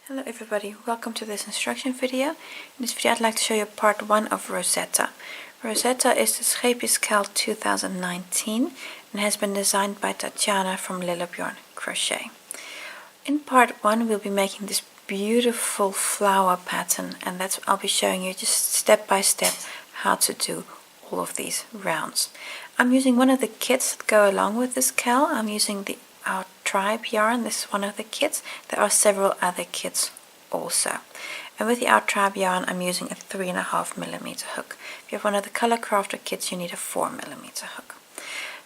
Hello everybody, welcome to this instruction video. In this video I'd like to show you part 1 of Rozeta. Rozeta is the Scheepjes 2019 and has been designed by Tatjana from Lillebjorn Crochet. In part 1 we'll be making this beautiful flower pattern, and I'll be showing you just step by step how to do all of these rounds. I'm using one of the kits that go along with this cowl. I'm using our tribe yarn. This is one of the kits. There are several other kits also. And with the Our Tribe yarn I'm using a 3.5mm hook. If you have one of the Color Crafter kits you need a 4mm hook.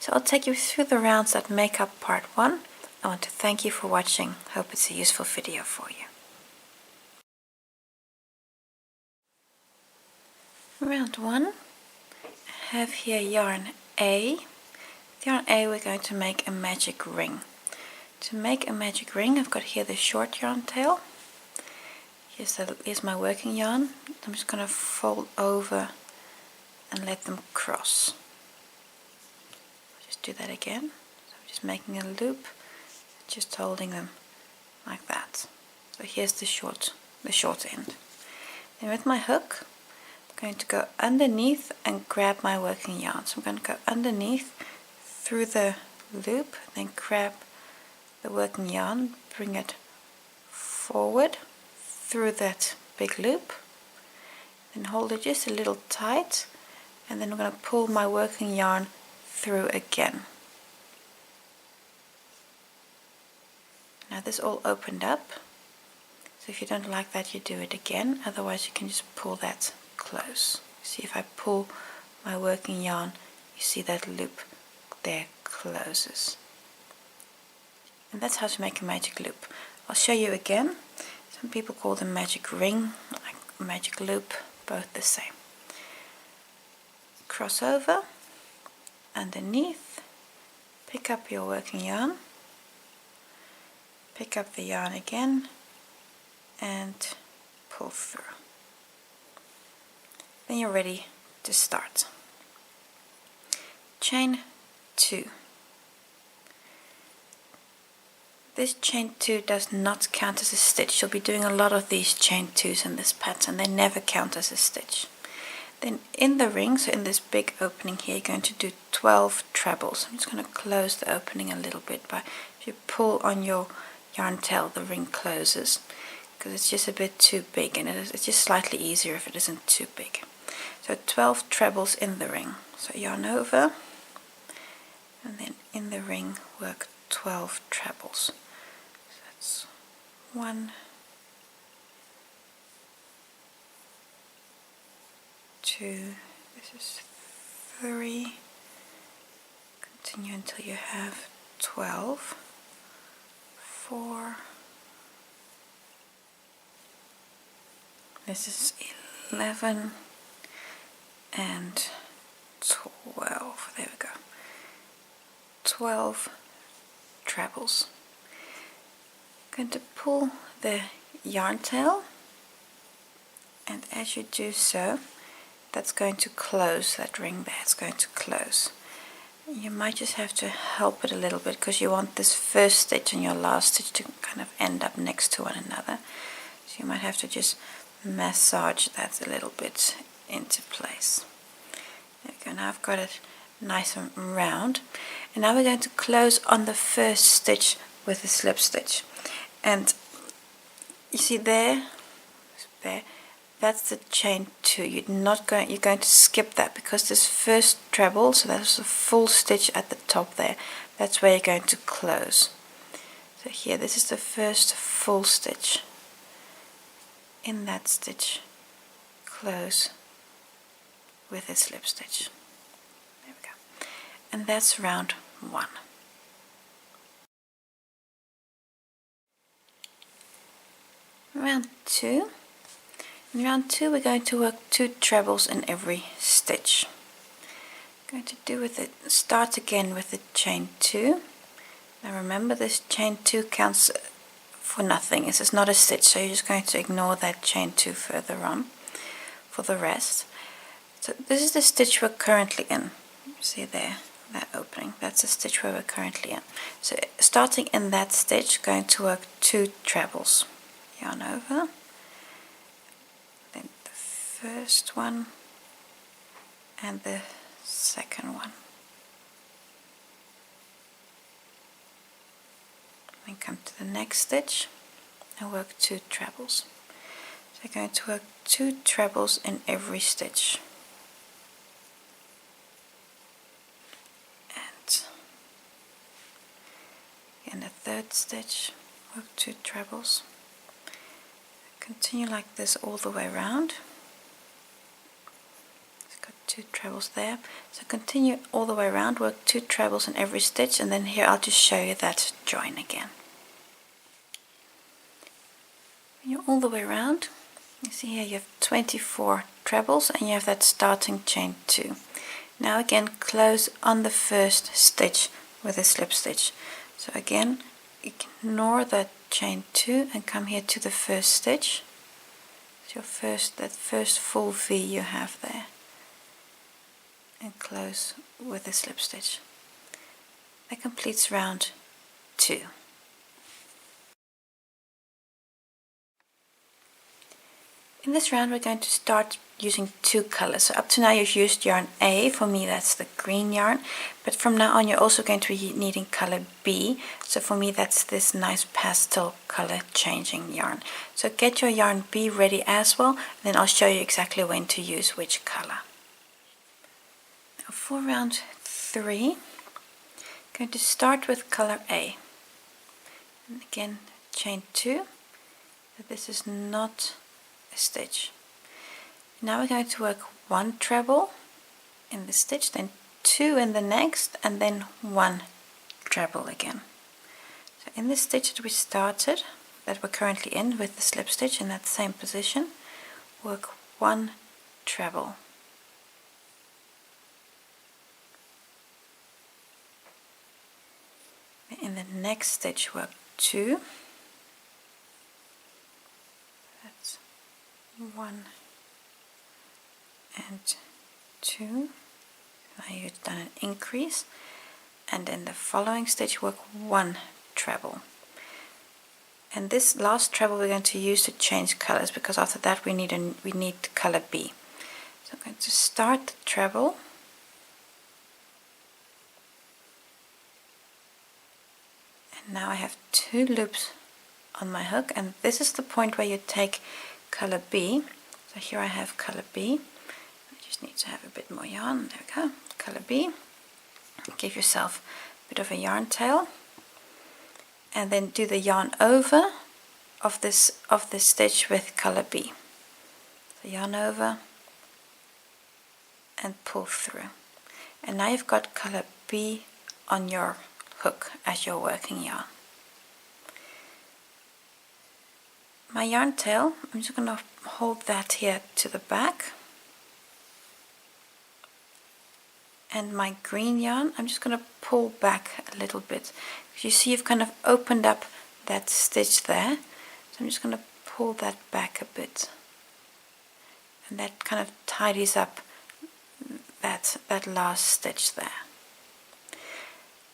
So I'll take you through the rounds that make up part 1. I want to thank you for watching. Hope it's a useful video for you. Round 1. I have here yarn A. With yarn A we're going to make a magic ring. To make a magic ring I've got here the short yarn tail. Here's my working yarn. I'm just going to fold over and let them cross. I'll just do that again. So I'm just making a loop, just holding them like that. So here's the short end. Then with my hook I'm going to go underneath and grab my working yarn. So I'm going to go underneath through the loop, then grab the working yarn, bring it forward through that big loop, then hold it just a little tight, and then I'm going to pull my working yarn through again. Now this all opened up, so if you don't like that you do it again, otherwise you can just pull that close. See, if I pull my working yarn you see that loop there closes. And that's how to make a magic loop. I'll show you again. Some people call them magic ring, like magic loop, both the same. Cross over, underneath, pick up your working yarn, pick up the yarn again and pull through. Then you're ready to start. Chain 2. This chain 2 does not count as a stitch. You'll be doing a lot of these chain 2s in this pattern. They never count as a stitch. Then in the ring, so in this big opening here, you're going to do 12 trebles. I'm just going to close the opening a little bit. If you pull on your yarn tail, the ring closes because it's just a bit too big, and it's just slightly easier if it isn't too big. So 12 trebles in the ring. So yarn over, and then in the ring work 12 trebles. So that's 1, 2, this is 3, continue until you have 12, 4, this is 11 and 12, there we go, 12 trebles. I'm going to pull the yarn tail, and as you do so that's going to close that ring there. It's going to close. You might just have to help it a little bit because you want this first stitch and your last stitch to kind of end up next to one another, so you might have to just massage that a little bit into place. There we go. Now I've got it nice and round, and now we're going to close on the first stitch with a slip stitch. And you see there, that's the chain 2. You're going to skip that because this first treble, so that's a full stitch at the top there, that's where you're going to close. So here, this is the first full stitch. In that stitch, close with a slip stitch. There we go. And that's round 1. Round 2. In round 2 we're going to work 2 trebles in every stitch. I'm going to start again with the chain 2. Now remember, this chain 2 counts for nothing. This is not a stitch, so you're just going to ignore that chain 2 further on for the rest. So this is the stitch we're currently in. See there, that opening, that's the stitch where we're currently in. So starting in that stitch, going to work 2 trebles. yarn over, then the first one and the second one. Then come to the next stitch and work 2 trebles. So I'm going to work 2 trebles in every stitch. And in the third stitch, work 2 trebles. Continue like this all the way around. It's got 2 trebles there. So continue all the way around, work 2 trebles in every stitch, and then here I'll just show you that join again. When you're all the way around, you see here you have 24 trebles and you have that starting chain 2. Now again close on the first stitch with a slip stitch. So again ignore that chain 2 and come here to the first stitch. It's your that first full V you have there, and close with a slip stitch. That completes round 2. In this round we're going to start using 2 colors. So up to now you've used yarn A, for me that's the green yarn, but from now on you're also going to be needing color B, so for me that's this nice pastel color changing yarn. So get your yarn B ready as well, and then I'll show you exactly when to use which color. Now for round 3, I'm going to start with color A, and again chain 2, but this is not a stitch. Now we're going to work 1 treble in the stitch, then 2 in the next, and then 1 treble again. So in the stitch that we started, that we're currently in with the slip stitch in that same position, work 1 treble. In the next stitch work 2. That's 1 and 2. Now you've done an increase, and in the following stitch work 1 treble. And this last treble we're going to use to change colors, because after that we need color B. So I'm going to start the treble, and now I have 2 loops on my hook, and this is the point where you take color B. So here I have color B. I just need to have a bit more yarn. There we go. Color B. Give yourself a bit of a yarn tail, and then do the yarn over of this stitch with color B. So yarn over and pull through, and now you've got color B on your hook as you're working yarn. My yarn tail, I'm just going to hold that here to the back, and my green yarn, I'm just going to pull back a little bit. You see you've kind of opened up that stitch there, so I'm just going to pull that back a bit, and that kind of tidies up that last stitch there.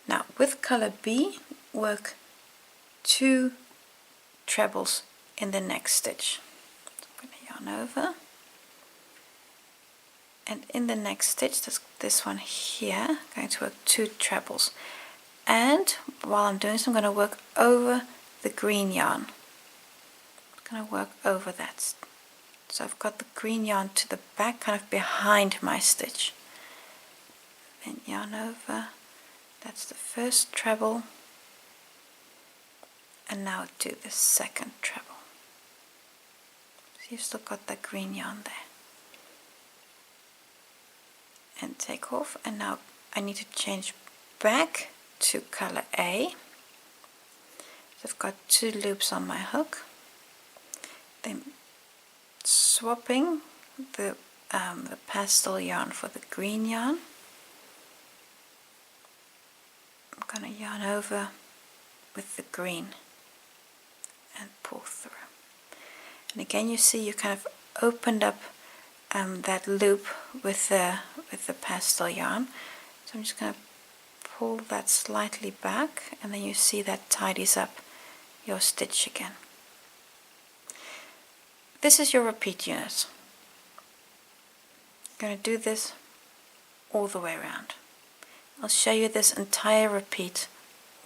Now with color B, work 2 trebles in the next stitch. So I'm going to yarn over, and in the next stitch, this one here, I'm going to work 2 trebles, and while I'm doing so I'm going to work over the green yarn. I'm going to work over that, so I've got the green yarn to the back, kind of behind my stitch. Then yarn over, that's the first treble, and now do the second treble. So you've still got that green yarn there. And take off, and now I need to change back to color A. So I've got 2 loops on my hook, then swapping the pastel yarn for the green yarn. I'm going to yarn over with the green and pull through. And again you see you kind of opened up that loop with the pastel yarn. So I'm just going to pull that slightly back, and then you see that tidies up your stitch again. This is your repeat unit. I'm going to do this all the way around. I'll show you this entire repeat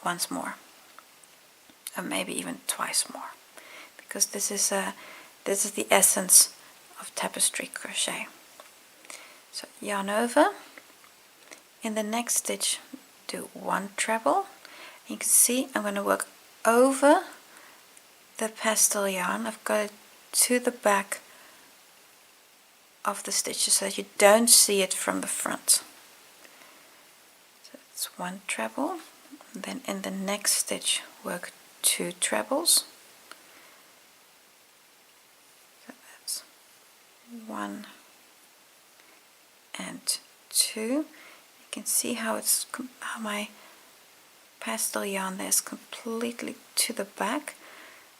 once more, or maybe even twice more, because this is the essence of tapestry crochet. So yarn over. In the next stitch, do 1 treble. You can see I'm going to work over the pastel yarn. I've got it to the back of the stitches so that you don't see it from the front. So it's 1 treble. And then in the next stitch, work 2 trebles. So that's 1 and 2. You can see how my pastel yarn there is completely to the back,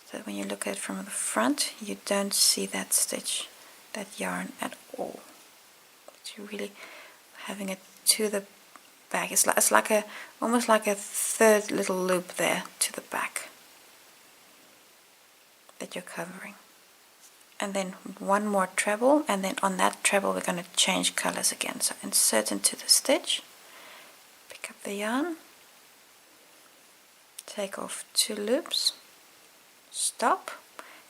so that when you look at it from the front, you don't see that stitch, that yarn at all. But you're really having it to the back. It's like almost like a third little loop there to the back that you're covering. And then 1 more treble, and then on that treble we're going to change colors again. So insert into the stitch, pick up the yarn, take off 2 loops, stop,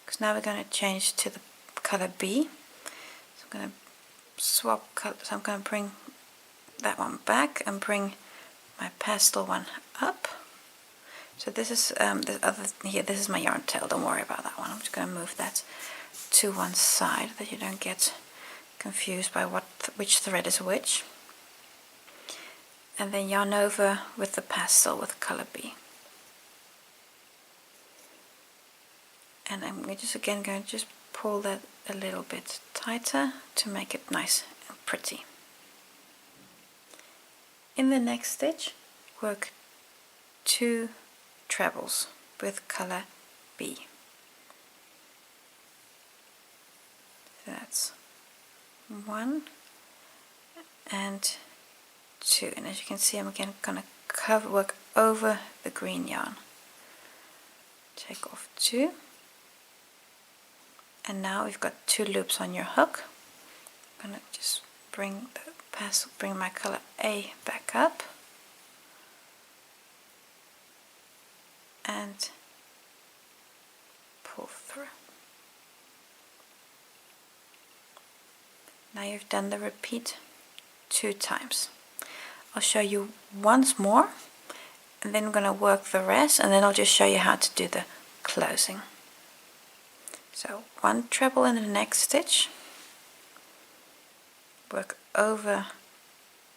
because now we're going to change to the color B. So I'm going to swap colors. So I'm going to bring that one back and bring my pastel one up. So this is this other here. This is my yarn tail. Don't worry about that one. I'm just going to move that to one side, that you don't get confused by which thread is which. And then yarn over with the pastel with color B. And I'm just again going to just pull that a little bit tighter to make it nice and pretty. In the next stitch, work 2 trebles with color B. That's 1 and 2, and as you can see, I'm again going to work over the green yarn. Take off 2, and now we've got 2 loops on your hook. I'm going to just bring my color A back up and pull through. Now you've done the repeat 2 times. I'll show you once more, and then I'm going to work the rest, and then I'll just show you how to do the closing. So 1 treble in the next stitch, work over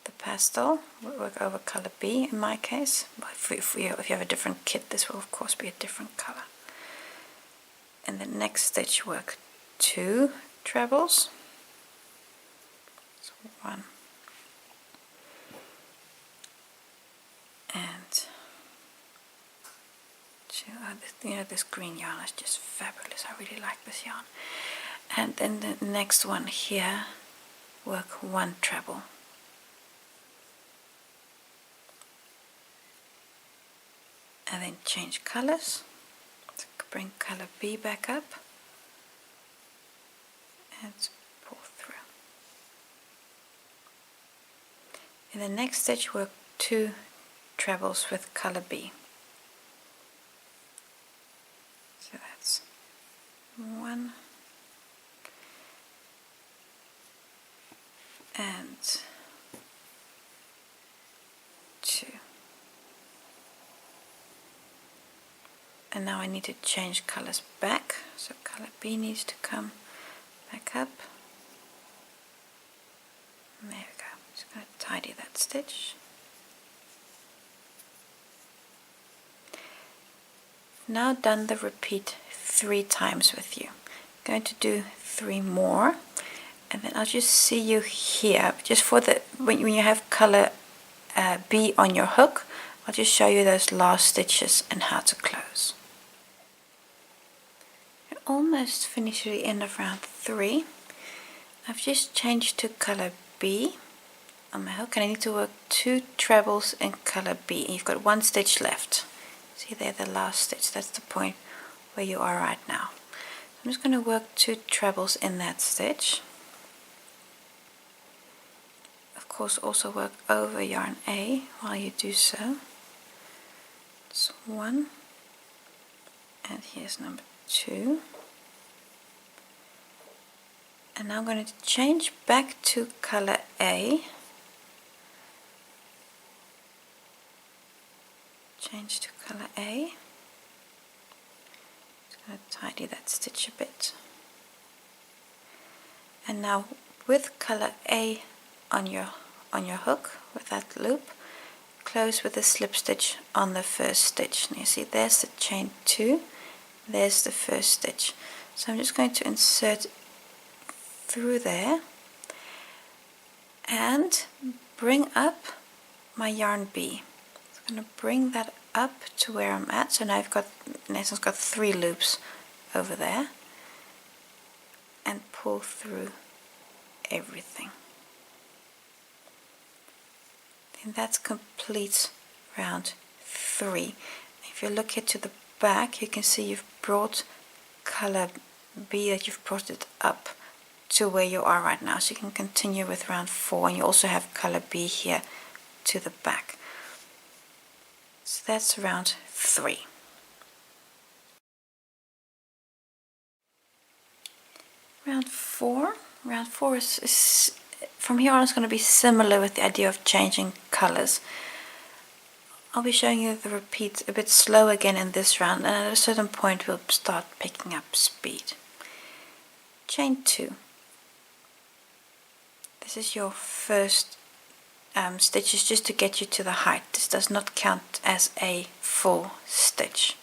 the pastel, work over color B in my case. If you have a different kit, this will of course be a different color. In the next stitch, work 2 trebles. 1 and 2. This green yarn is just fabulous. I really like this yarn. And then the next one here, work 1 treble. And then change colors. So bring color B back up and pull through. In the next stitch, work 2 trebles with color B. So that's 1 and 2. And now I need to change colors back. So color B needs to come back up. There we go. Just going to tidy that stitch. Now done the repeat 3 times with you. I'm going to do 3 more, and then I'll just see you here. Just for when you have color B on your hook, I'll just show you those last stitches and how to close. You're almost finished at the end of round 3. I've just changed to color B on my hook, and I need to work 2 trebles in color B. And you've got 1 stitch left. See there, the last stitch. That's the point where you are right now. I'm just going to work 2 trebles in that stitch. Of course, also work over yarn A while you do so. It's 1, and here's number 2. And now I'm going to change back to color A. Change to color A. Just going to tidy that stitch a bit. And now with color A on your hook, with that loop, close with a slip stitch on the first stitch. And you see there's the chain 2, there's the first stitch. So I'm just going to insert through there and bring up my yarn B. So I'm going to bring that up to where I'm at. So now I've got, in essence, got 3 loops over there, and pull through everything. Then that's complete round 3. If you look here to the back, you can see you've brought color B, that you've brought it up to where you are right now. So you can continue with round 4, and you also have color B here to the back. So that's round 3. Round 4. Round 4 is from here on, it's going to be similar with the idea of changing colors. I'll be showing you the repeat a bit slow again in this round, and at a certain point we'll start picking up speed. Chain 2. This is your first stitches, just to get you to the height. This does not count as a full stitch.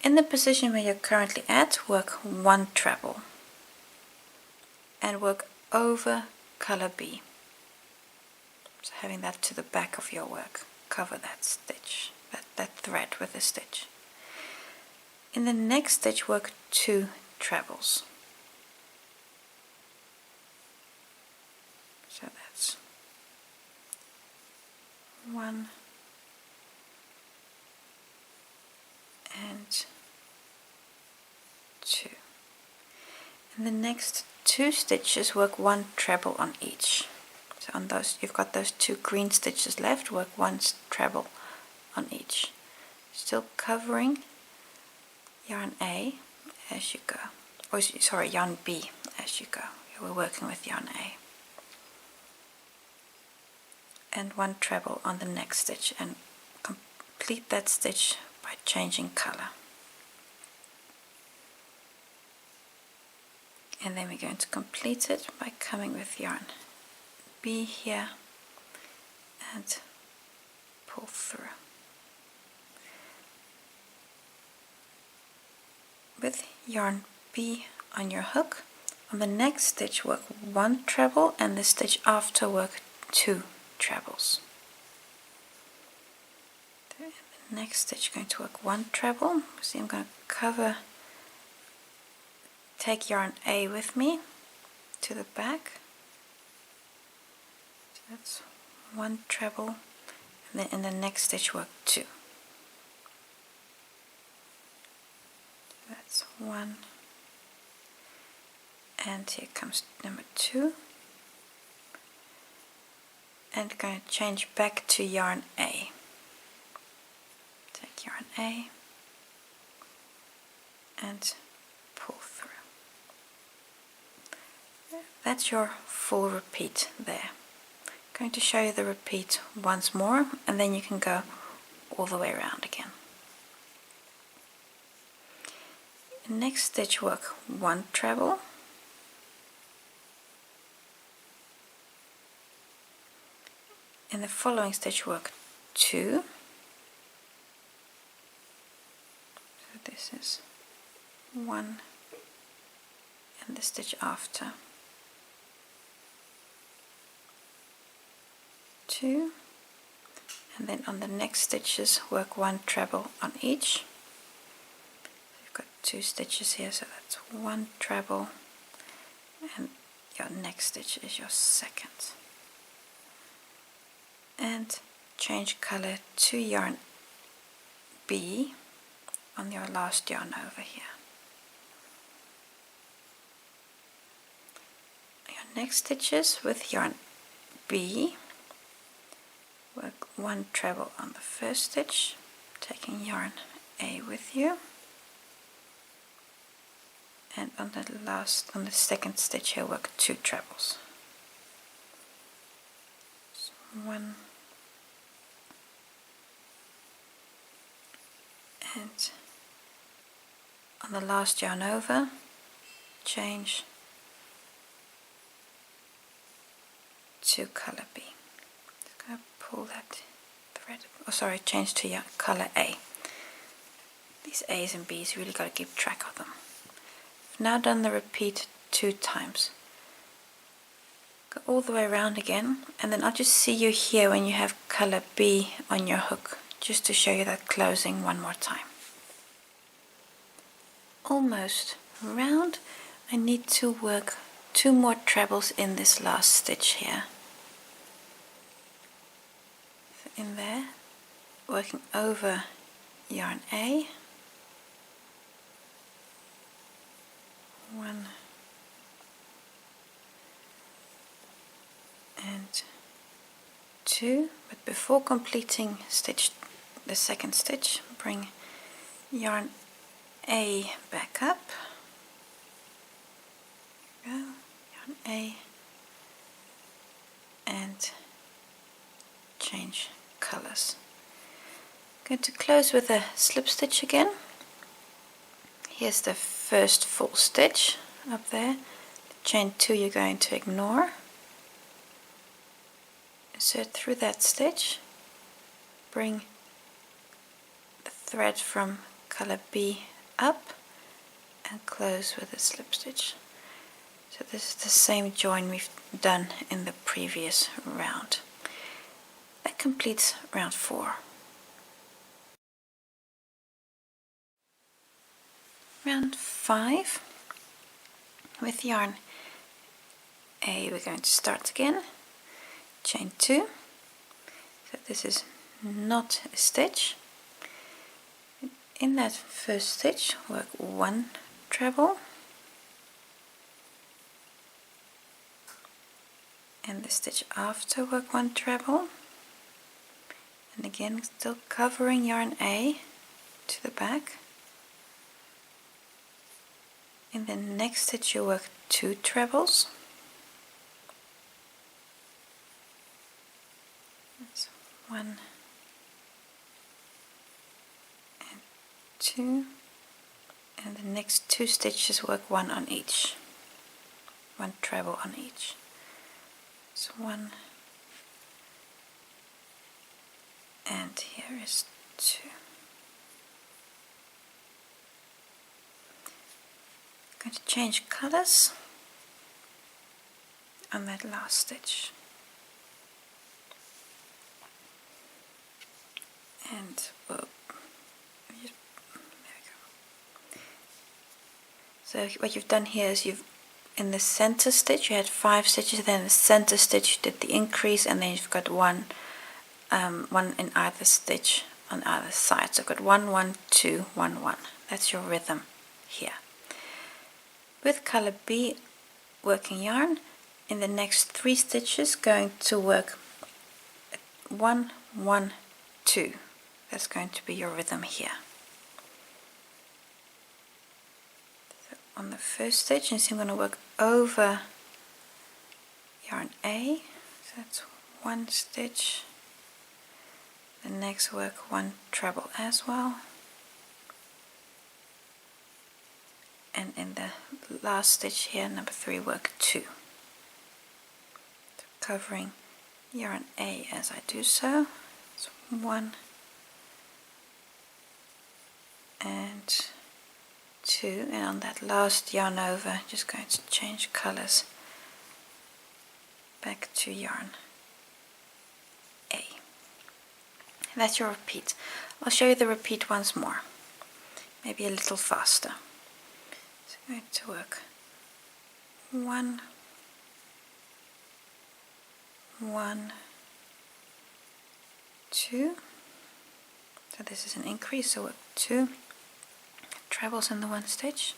In the position where you're currently at, work 1 treble and work over color B. So having that to the back of your work, cover that stitch, that thread with a stitch. In the next stitch, work 2 trebles. So that's 1 and 2. In the next 2 stitches, work 1 treble on each. So on those, you've got those 2 green stitches left, work 1 treble on each. Still covering yarn A as you go, or sorry, yarn B as you go. We're working with yarn A. And 1 treble on the next stitch, and complete that stitch by changing color. And then we're going to complete it by coming with yarn B here and pull through. With yarn B on your hook, on the next stitch work 1 treble, and the stitch after work 2 trebles. The next stitch going to work 1 treble. See, I'm going to cover, take yarn A with me to the back. So that's 1 treble, and then in the next stitch work 2. That's 1, and here comes number 2. And going to change back to yarn A. Take yarn A and pull through. That's your full repeat there. I'm going to show you the repeat once more, and then you can go all the way around again. Next stitch work 1 treble. In the following stitch work 2. So this is 1, and the stitch after 2, and then on the next stitches work 1 treble on each. You've got 2 stitches here, so that's 1 treble, and your next stitch is your second. And change color to yarn B on your last yarn over here. next stitches with yarn B, work 1 treble on the first stitch, taking yarn A with you, and on the second stitch here work 2 trebles. So 1 and on the last yarn over, change to color B. Just going to pull that thread, change to color A. These A's and B's, you really got to keep track of them. I've now done the repeat 2 times. Go all the way around again, and then I'll just see you here when you have color B on your hook, just to show you that closing one more time. Almost round. I need to work 2 more trebles in this last stitch here. So in there, working over yarn A, 1 and 2, but before completing the second stitch, bring yarn A back up, yarn A, and change colors. Going to close with a slip stitch again. Here's the first full stitch up there. Chain 2 you're going to ignore. Insert through that stitch, bring the thread from color B up and close with a slip stitch. So this is the same join we've done in the previous round. That completes round 4. Round 5, with yarn A we're going to start again, chain 2, so this is not a stitch. In that first stitch work 1 treble, and the stitch after work 1 treble, and again still covering yarn A to the back. In the next stitch you work 2 trebles. That's 1 and 2, and the next 2 stitches work 1 on each, 1 treble on each. So 1, and here is 2. Going to change colors on that last stitch, and there we go. So what you've done here is in the center stitch you had 5 stitches, then in the center stitch you did the increase, and then you've got one in either stitch on either side. So I've got 1 1 2 1 1. That's your rhythm here. With color B working yarn, in the next 3 stitches going to work 1 1 2. That's going to be your rhythm here. So on the first stitch, you see I'm going to work over yarn A, so that's 1 stitch. The next work 1 treble as well. And in the last stitch here, number 3, work 2. So covering yarn A as I do so. So 1 and 2, and on that last yarn over, just going to change colors back to yarn A. That's your repeat. I'll show you the repeat once more, maybe a little faster. So I'm going to work 1 1 2. So this is an increase, so work 2 trebles in the 1 stitch,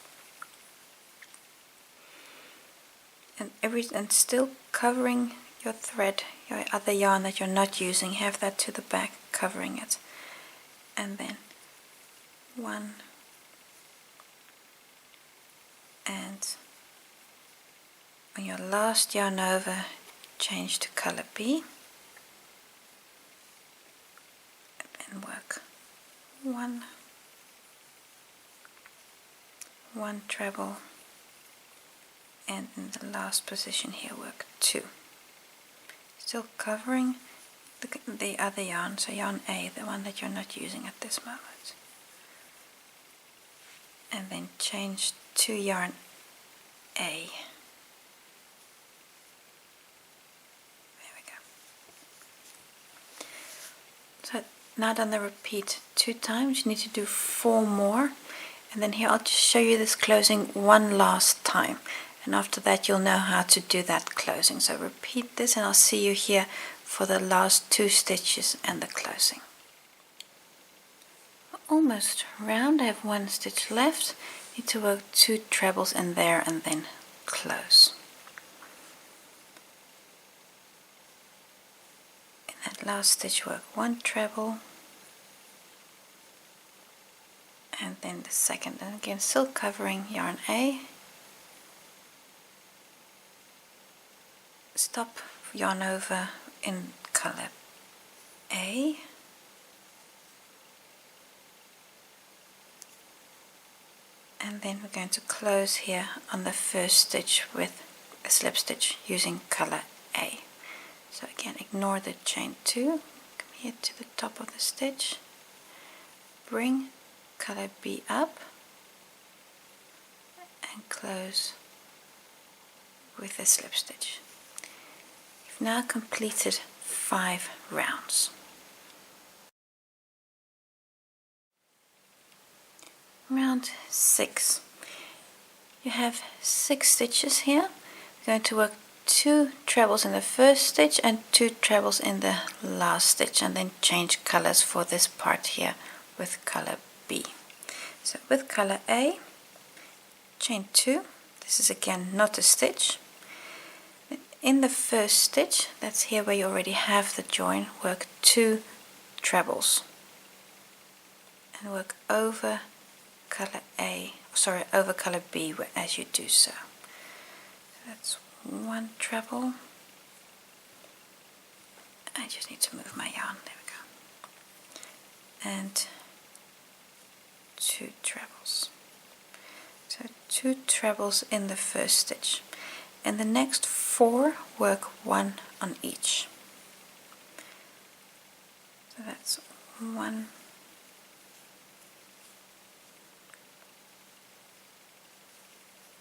and still covering your thread, your other yarn that you're not using, have that to the back covering it, and then one, and on your last yarn over change to color B, and then work one treble, and in the last position here work 2, still covering the other yarn, so yarn A, the one that you're not using at this moment, and then change to yarn A. There we go. So now done the repeat 2 times, you need to do 4 more, and then here I'll just show you this closing one last time, and after that you'll know how to do that closing. So repeat this and I'll see you here for the last 2 stitches and the closing. Almost round, I have 1 stitch left, need to work 2 trebles in there and then close. In that last stitch work 1 treble, and then the second, and again still covering yarn A, stop yarn over in color A, and then we're going to close here on the first stitch with a slip stitch using color A. So again, ignore the chain 2, come here to the top of the stitch, bring color B up and close with a slip stitch. You've now completed 5 rounds. Round 6. You have 6 stitches here. We're going to work 2 trebles in the first stitch and 2 trebles in the last stitch, and then change colors for this part here with color B. So with color A, chain 2, this is again not a stitch. In the first stitch, that's here where you already have the join, work 2 trebles and work over color A, sorry, over color B as you do so. That's 1 treble. I just need to move my yarn, there we go. And 2 trebles. So 2 trebles in the first stitch. And the next 4 work 1 on each. So that's 1,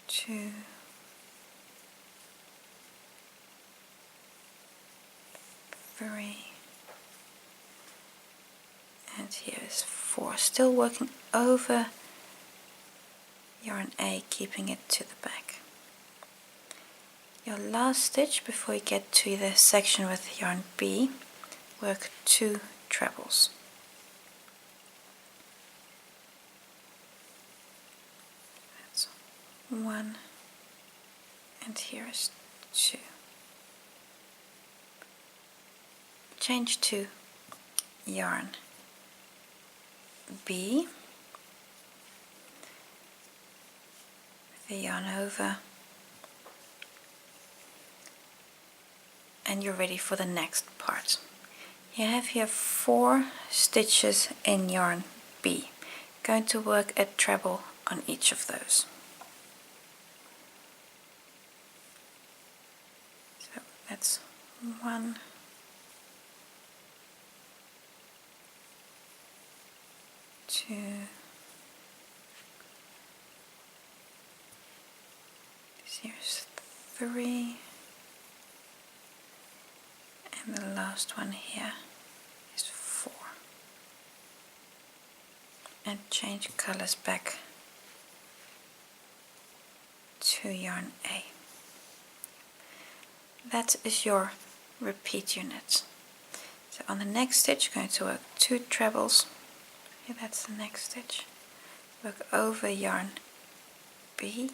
2, 3, and here is 4. Still working over yarn A, keeping it to the back. Your last stitch before you get to the section with yarn B, work 2 trebles. That's 1, and here is 2. Change to yarn B, the yarn over, and you're ready for the next part. You have here 4 stitches in yarn B. Going to work a treble on each of those. So that's 1, 2, here's 3, and the last one here is 4. And change colors back to yarn A. That is your repeat unit. So on the next stitch, you're going to work 2 trebles. Here, that's the next stitch. Work over yarn B.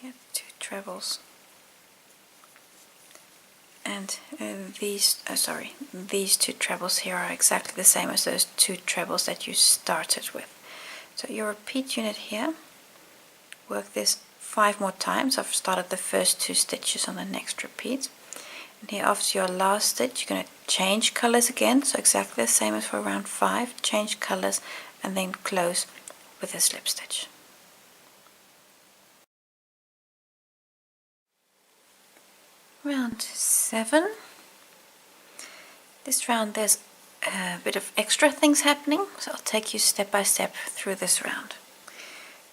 Here, 2 trebles. And these two trebles here are exactly the same as those two trebles that you started with. So your repeat unit here, work this 5 more times. I've started the first 2 stitches on the next repeat. And here after your last stitch, you're going to change colors again, so exactly the same as for round 5, change colors and then close with a slip stitch. Round 7. This round there's a bit of extra things happening, so I'll take you step by step through this round.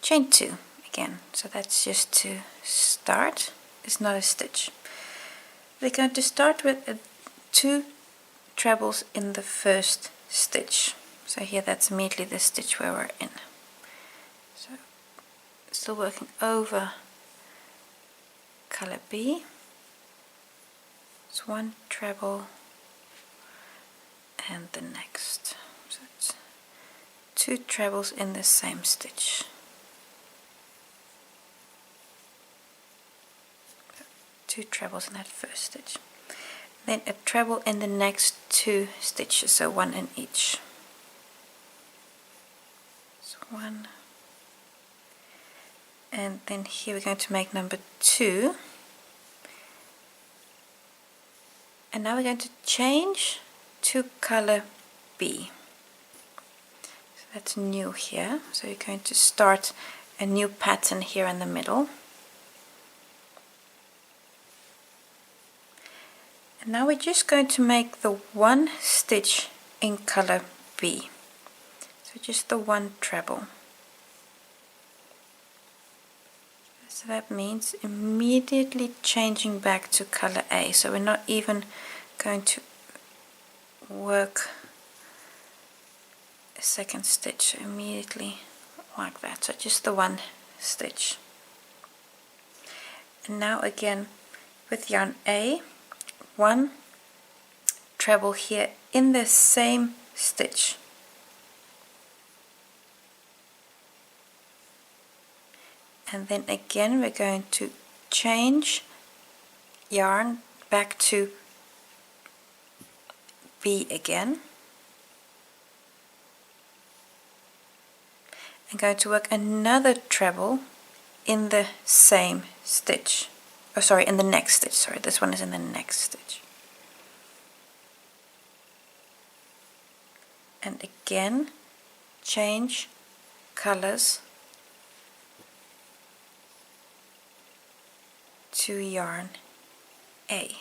Chain 2 again, so that's just to start, it's not a stitch. We're going to start with 2 trebles in the first stitch. So here that's immediately the stitch where we're in. So still working over color B. It's 1 treble and the next. So it's 2 trebles in the same stitch. 2 trebles in that first stitch. Then a treble in the next 2 stitches, so 1 in each. So 1. And then here we're going to make number 2. And now we're going to change to color B. So that's new here. So you're going to start a new pattern here in the middle. And now we're just going to make the 1 stitch in color B. So just the 1 treble. So that means immediately changing back to color A. So we're not even going to work a second stitch, so immediately like that. So just the 1 stitch. And now again with yarn A, 1 treble here in the same stitch. And then again we're going to change yarn back to B again. I'm going to work another treble in the same stitch. Oh, sorry, in the next stitch. Sorry, this one is in the next stitch. And again, change colors to yarn A.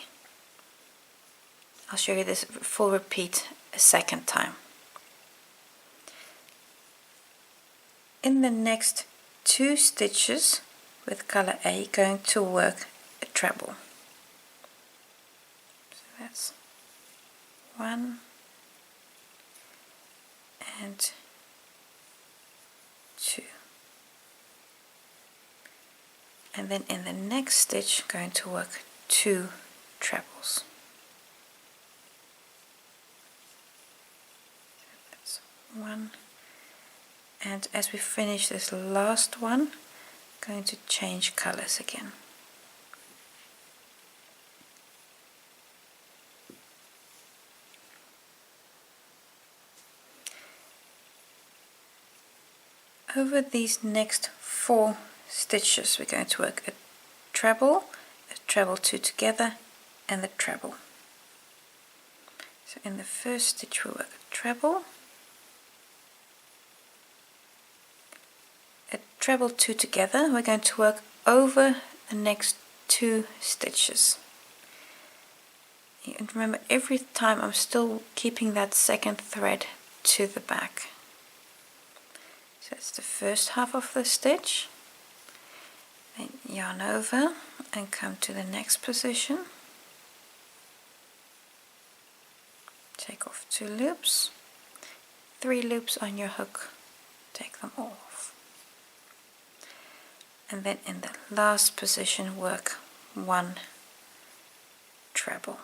I'll show you this full repeat a second time. In the next 2 stitches with color A, going to work a treble. So that's 1 and 2. And then in the next stitch, going to work 2 trebles. So that's 1. And as we finish this last one, going to change colors again. Over these next 4 stitches, we're going to work a treble 2 together, and the treble. So in the first stitch we'll work a treble 2 together. We're going to work over the next 2 stitches. And remember, every time I'm still keeping that second thread to the back. So that's the first half of the stitch. Then yarn over and come to the next position. Take off 2 loops, 3 loops on your hook, take them off. And then in the last position work 1 treble.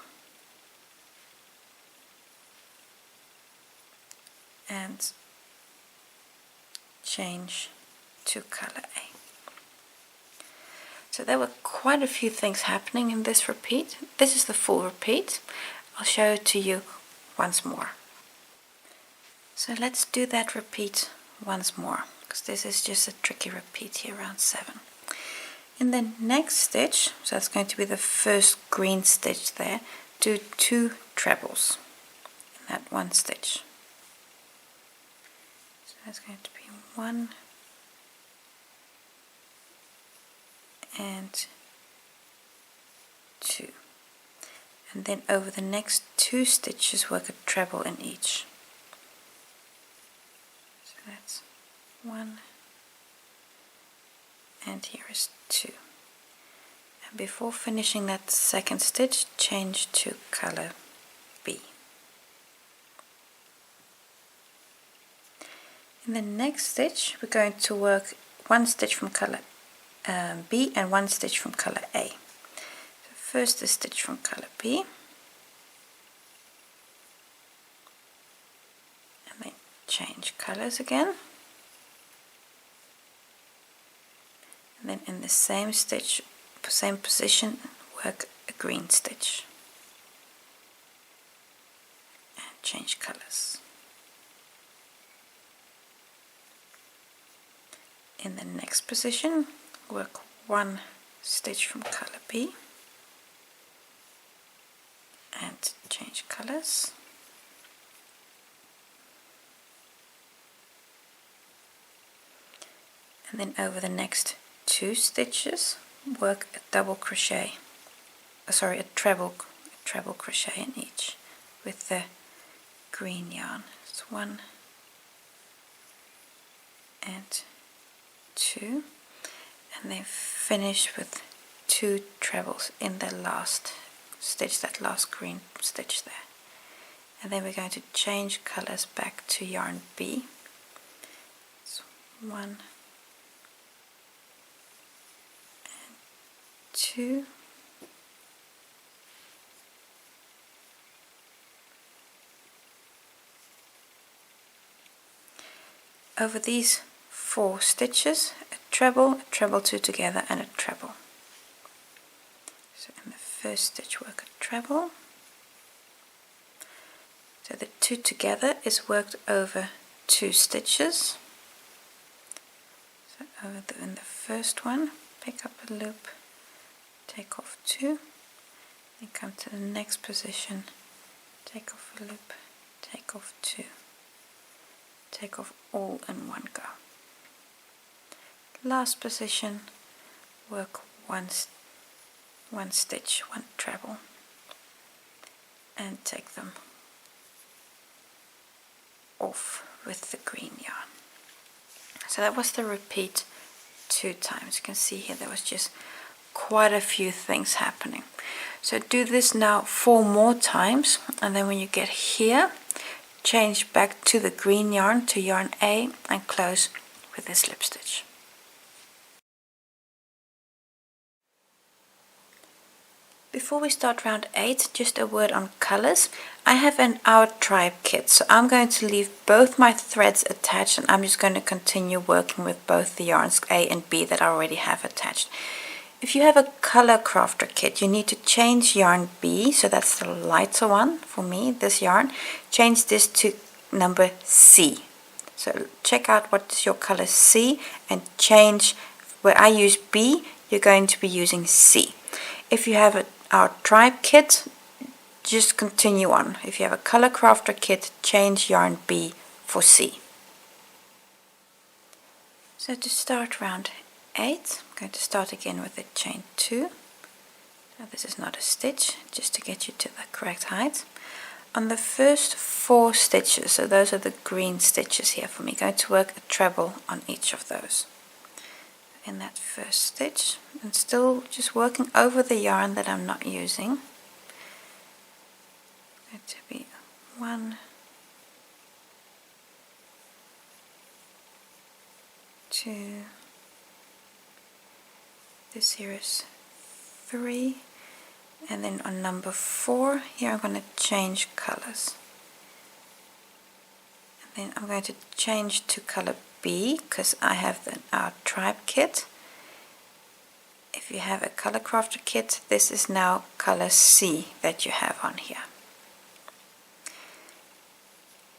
And change to color A. So there were quite a few things happening in this repeat. This is the full repeat. I'll show it to you once more. So let's do that repeat once more, because this is just a tricky repeat here, round 7. In the next stitch, so that's going to be the first green stitch there, do 2 trebles in that one stitch. So that's going to be 1 and 2. And then over the next 2 stitches work a treble in each. So that's 1 and here is 2. And before finishing that second stitch, change to color B. In the next stitch, we're going to work 1 stitch from color B and 1 stitch from color A. So first a stitch from color B, and then change colors again. And then in the same stitch, same position, work a green stitch and change colors. In the next position, work 1 stitch from color B and change colors. And then over the next 2 stitches, work a double crochet, a treble crochet in each with the green yarn. It's 1 and 2, and then finish with 2 trebles in the last stitch, that last green stitch there. And then we're going to change colors back to yarn B. It's 1 2, over these 4 stitches, a treble 2 together, and a treble. So in the first stitch, work a treble. So the 2 together is worked over 2 stitches. So in the first one, pick up a loop, take off 2, then come to the next position, take off a loop, take off 2, take off all in one go. Last position, work one stitch, 1 treble, and take them off with the green yarn. So that was the repeat 2 times. You can see here there was just quite a few things happening. So do this now 4 more times, and then when you get here, change back to the green yarn, to yarn A, and close with a slip stitch. Before we start round 8, just a word on colors. I have an Our Tribe kit, so I'm going to leave both my threads attached, and I'm just going to continue working with both the yarns A and B that I already have attached. If you have a color crafter kit, you need to change yarn B, so that's the lighter one for me, this yarn. Change this to number C. So check out what is your color C and change. Where I use B, you're going to be using C. If you have Our Tribe kit, just continue on. If you have a color crafter kit, change yarn B for C. So to start round 8, I'm going to start again with a chain 2. Now this is not a stitch, just to get you to the correct height. On the first 4 stitches, so those are the green stitches here for me, I'm going to work a treble on each of those. In that first stitch, and still just working over the yarn that I'm not using. Going to be 1, 2, this here is 3, and then on number 4 here I'm going to change colors, and then I'm going to change to color B because I have Our Tribe kit, if you have a color crafter kit, this is now color C that you have on here.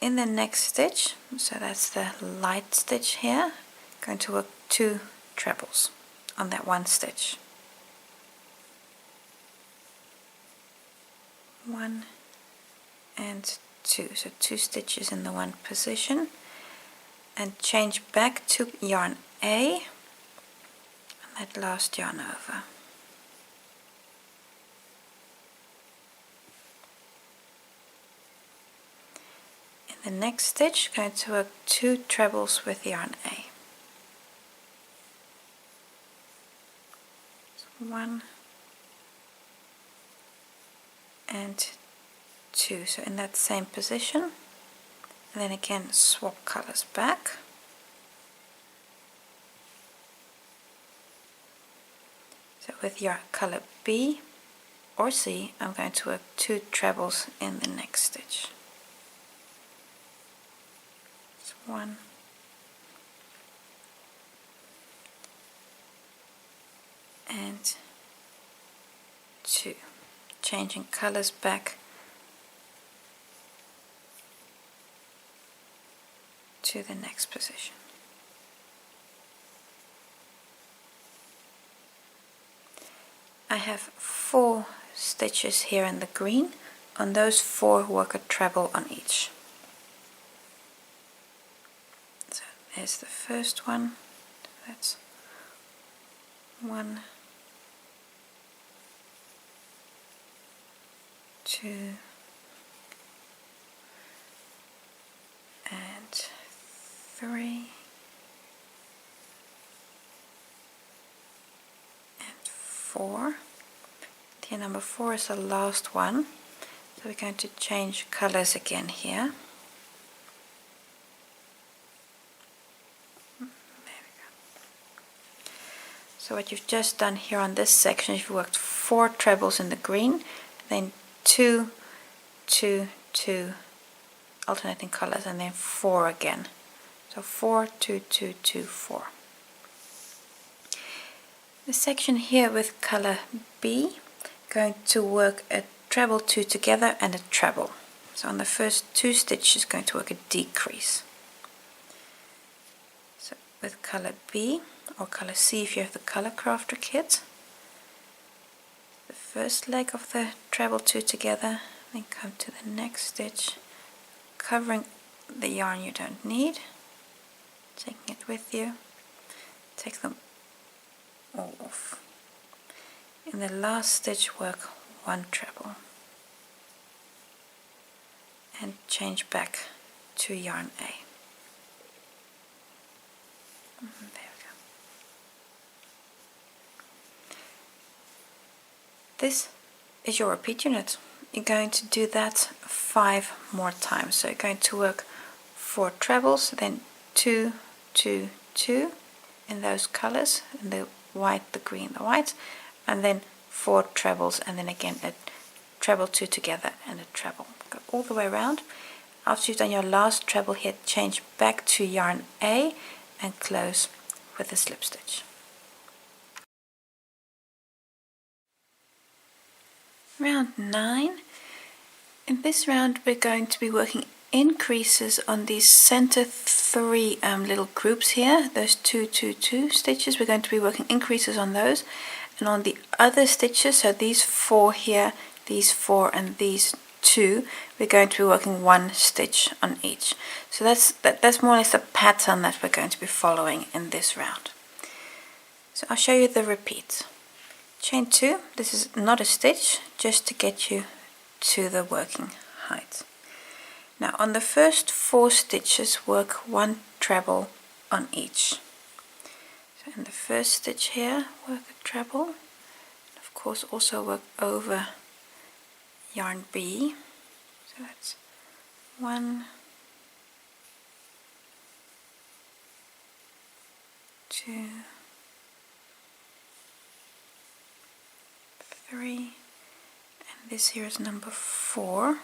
In the next stitch, so that's the light stitch here, I'm going to work 2 trebles on that one stitch. 1 and 2, so 2 stitches in the one position, and change back to yarn A and that last yarn over. In the next stitch, I'm going to work 2 trebles with yarn A. So 1 and 2, so in that same position, and then again swap colors back. So with your color B or C, I'm going to work 2 trebles in the next stitch. So 1 and 2, changing colors back to the next position. I have 4 stitches here in the green. On those 4, work a treble on each. So there's the first one. That's 1, 2, and 3, and 4. Here number 4 is the last one, so we're going to change colors again here. There we go. So what you've just done here on this section is you've worked 4 trebles in the green, then 2, 2, 2, alternating colors, and then 4 again. So 4, 2, 2, 2, 4. The section here with color B, going to work a treble 2 together and a treble. So on the first 2 stitches, going to work a decrease. So with color B or color C if you have the color crafter kit, the first leg of the treble 2 together, then come to the next stitch, covering the yarn you don't need, taking it with you, take them all off. In the last stitch, work 1 treble and change back to yarn A. There we go. This is your repeat unit. You're going to do that 5 more times. So you're going to work 4 trebles, then 2, 2, 2 in those colors, in the white, the green, the white, and then 4 trebles, and then again a treble 2 together and a treble. Go all the way around. After you've done your last treble here, change back to yarn A and close with a slip stitch. Round 9. In this round we're going to be working increases on these center 3 little groups here, those 2, 2, 2 stitches. We're going to be working increases on those, and on the other stitches, so these 4 here, these 4 and these 2, we're going to be working 1 stitch on each. So that's more or less the pattern that we're going to be following in this round. So I'll show you the repeat. Chain 2, this is not a stitch, just to get you to the working height. Now on the first 4 stitches, work 1 treble on each. So in the first stitch here, work a treble, and of course also work over yarn B. So that's 1, 2, 3, and this here is number 4.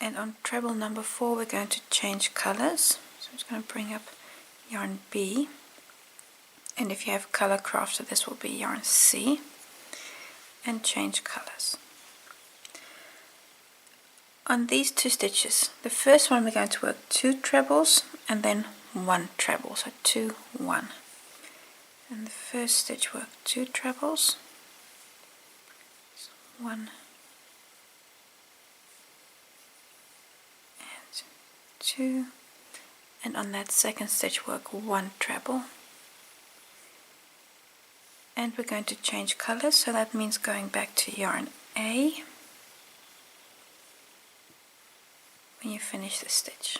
And on treble number 4 we're going to change colors. So I'm just going to bring up yarn B And if you have color crafter, this will be yarn C, and change colors. On these 2 stitches, the first one we're going to work 2 trebles and then 1 treble, so 2, 1. And the first stitch work 2 trebles, 1 and 2, and on that second stitch work 1 treble. And we're going to change colors, so that means going back to yarn A when you finish the stitch.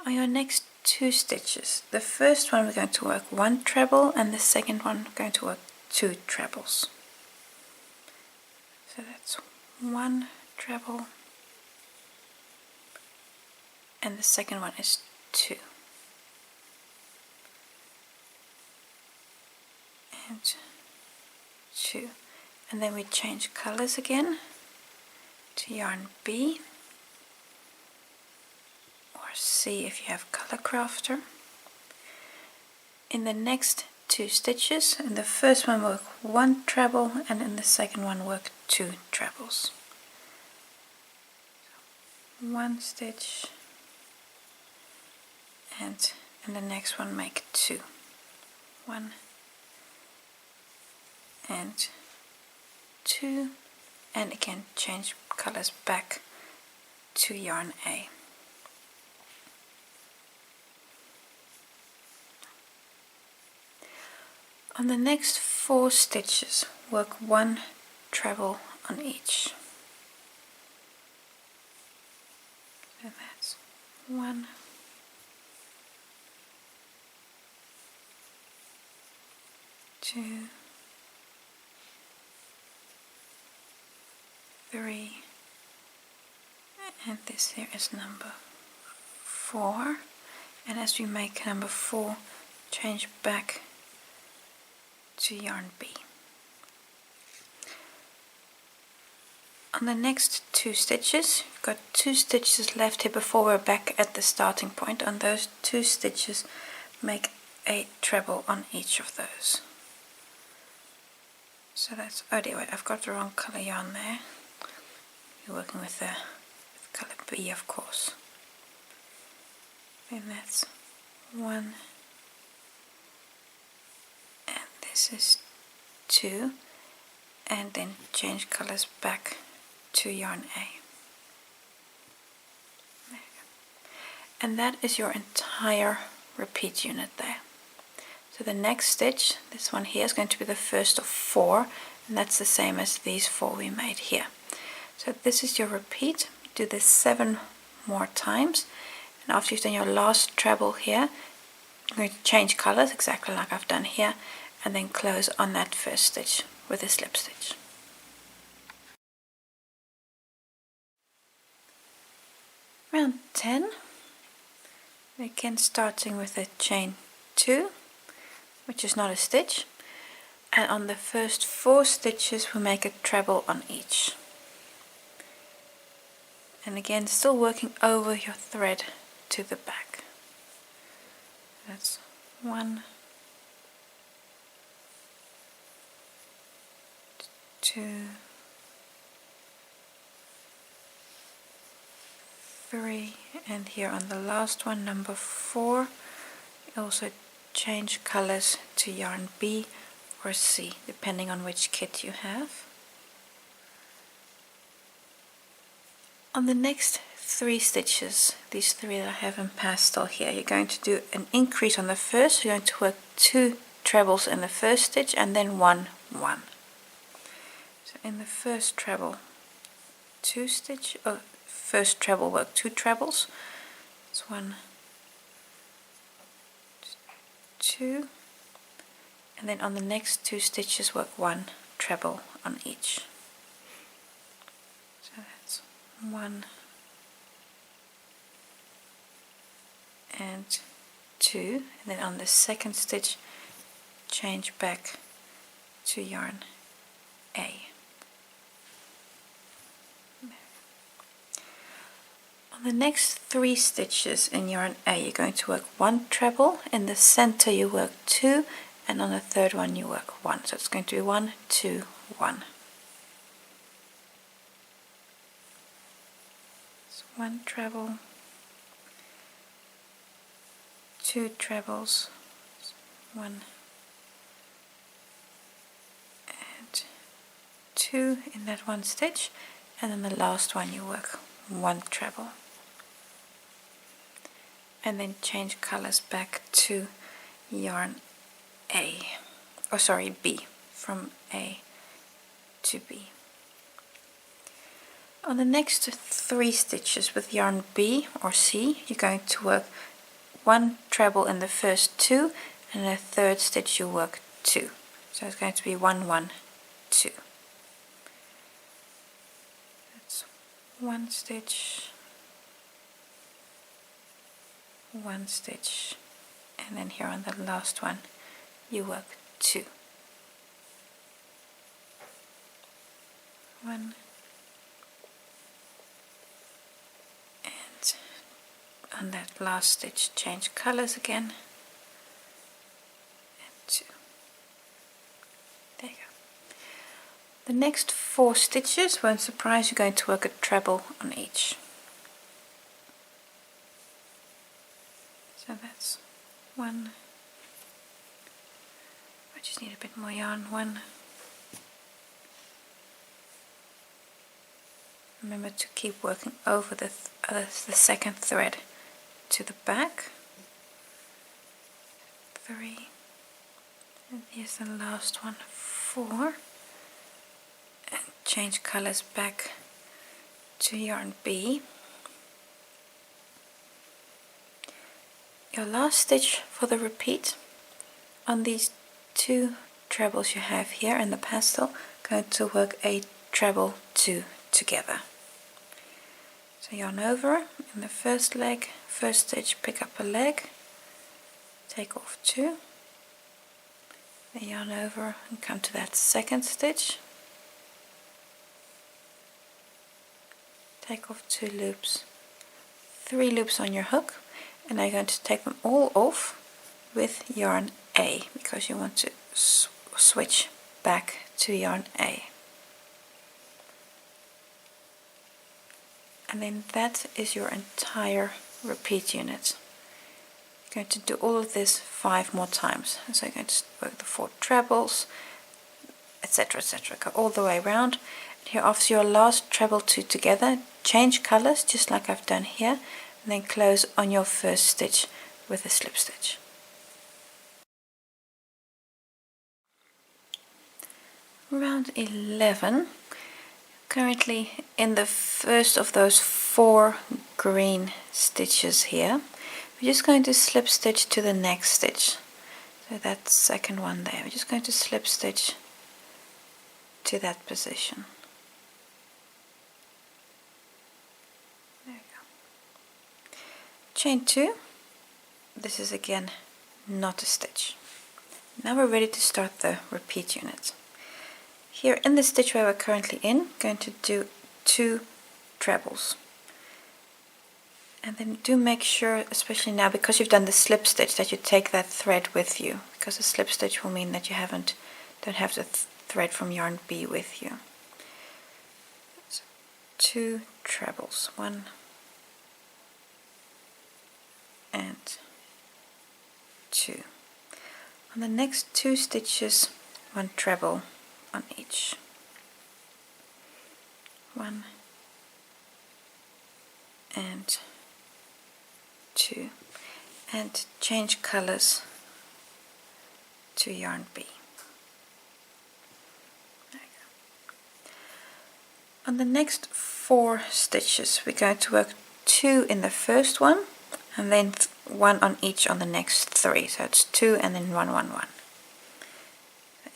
On your next 2 stitches, the first one we're going to work 1 treble and the second one we're going to work 2 trebles. So that's 1 treble and the second one is 2. And 2. And then we change colors again to yarn B or C if you have color crafter. In the next 2 stitches, in the first one work 1 treble and in the second one work 2 trebles. 1 stitch and in the next one make 2. 1 and 2, and again change colors back to yarn A. On the next 4 stitches, work 1 treble on each. So that's 1, 2, 3, and this here is number 4, and as we make number 4, change back to yarn B. On the next 2 stitches, you've got 2 stitches left here before we're back at the starting point. On those 2 stitches, make a treble on each of those. So that's, oh dear, wait, I've got the wrong color yarn there. You're working with the color B, of course. Then that's 1, and this is 2, and then change colors back to yarn A. There you go. And that is your entire repeat unit there. So the next stitch, this one here, is going to be the first of 4, and that's the same as these 4 we made here. So this is your repeat. Do this 7 more times, and after you've done your last treble here, I'm going to change colors exactly like I've done here, and then close on that first stitch with a slip stitch. Round 10, again starting with a chain 2, which is not a stitch, and on the first 4 stitches we make a treble on each. And again, still working over your thread to the back. That's 1, 2, 3, and here on the last one, number 4, you also change colors to yarn B or C, depending on which kit you have. On the next 3 stitches, these 3 that I have in pastel here, you're going to do an increase on the first. You're going to work 2 trebles in the first stitch and then 1, 1. So in the first treble, 2 stitch, first treble work 2 trebles. It's 1, 2, and then on the next 2 stitches work 1 treble on each. So that's 1 and 2, and then on the second stitch change back to yarn A. On the next 3 stitches in yarn A, you're going to work 1 treble, in the center you work 2, and on the third one you work 1. So it's going to be 1, 2, 1. So 1 treble, 2 trebles, 1 and 2 in that 1 stitch, and then the last one you work 1 treble. And then change colors back to yarn A, or sorry, B, from A to B. On the next 3 stitches with yarn B or C, you're going to work 1 treble in the first 2, and in the third stitch you work 2. So it's going to be 1, 1, 2. That's 1 stitch, 1 stitch, and then here on the last one you work 2. 1 and on that last stitch change colors again, and 2. There you go. The next 4 stitches, won't surprise, you're going to work a treble on each. So that's 1, I just need a bit more yarn, 1. Remember to keep working over the second thread to the back. 3, and here's the last one, 4, and change colors back to yarn B. Your last stitch for the repeat, on these 2 trebles you have here in the pastel, going to work a treble 2 together. So yarn over in the first leg, first stitch, pick up a leg, take off 2, then yarn over and come to that second stitch, take off 2 loops, 3 loops on your hook, and now you're going to take them all off with yarn A, because you want to switch back to yarn A. And then that is your entire repeat unit. You're going to do all of this 5 more times. And so you're going to work the 4 trebles, etc, etc, go all the way around. Here after your last treble 2 together, change colors just like I've done here, and then close on your first stitch with a slip stitch. Round 11, currently in the first of those 4 green stitches here, we're just going to slip stitch to the next stitch. So that second one there, we're just going to slip stitch to that position. There we go. Chain 2, this is again not a stitch. Now we're ready to start the repeat unit. Here in the stitch where we're currently in, going to do 2 trebles. And then do make sure, especially now because you've done the slip stitch, that you take that thread with you, because a slip stitch will mean that you don't have the thread from yarn B with you. So 2 trebles, 1 and 2. On the next 2 stitches, 1 treble on each. 1 and 2, and change colors to yarn B. There you go. On the next 4 stitches we're going to work 2 in the first one, and then 1 on each on the next 3, so it's 2 and then 1, 1, 1.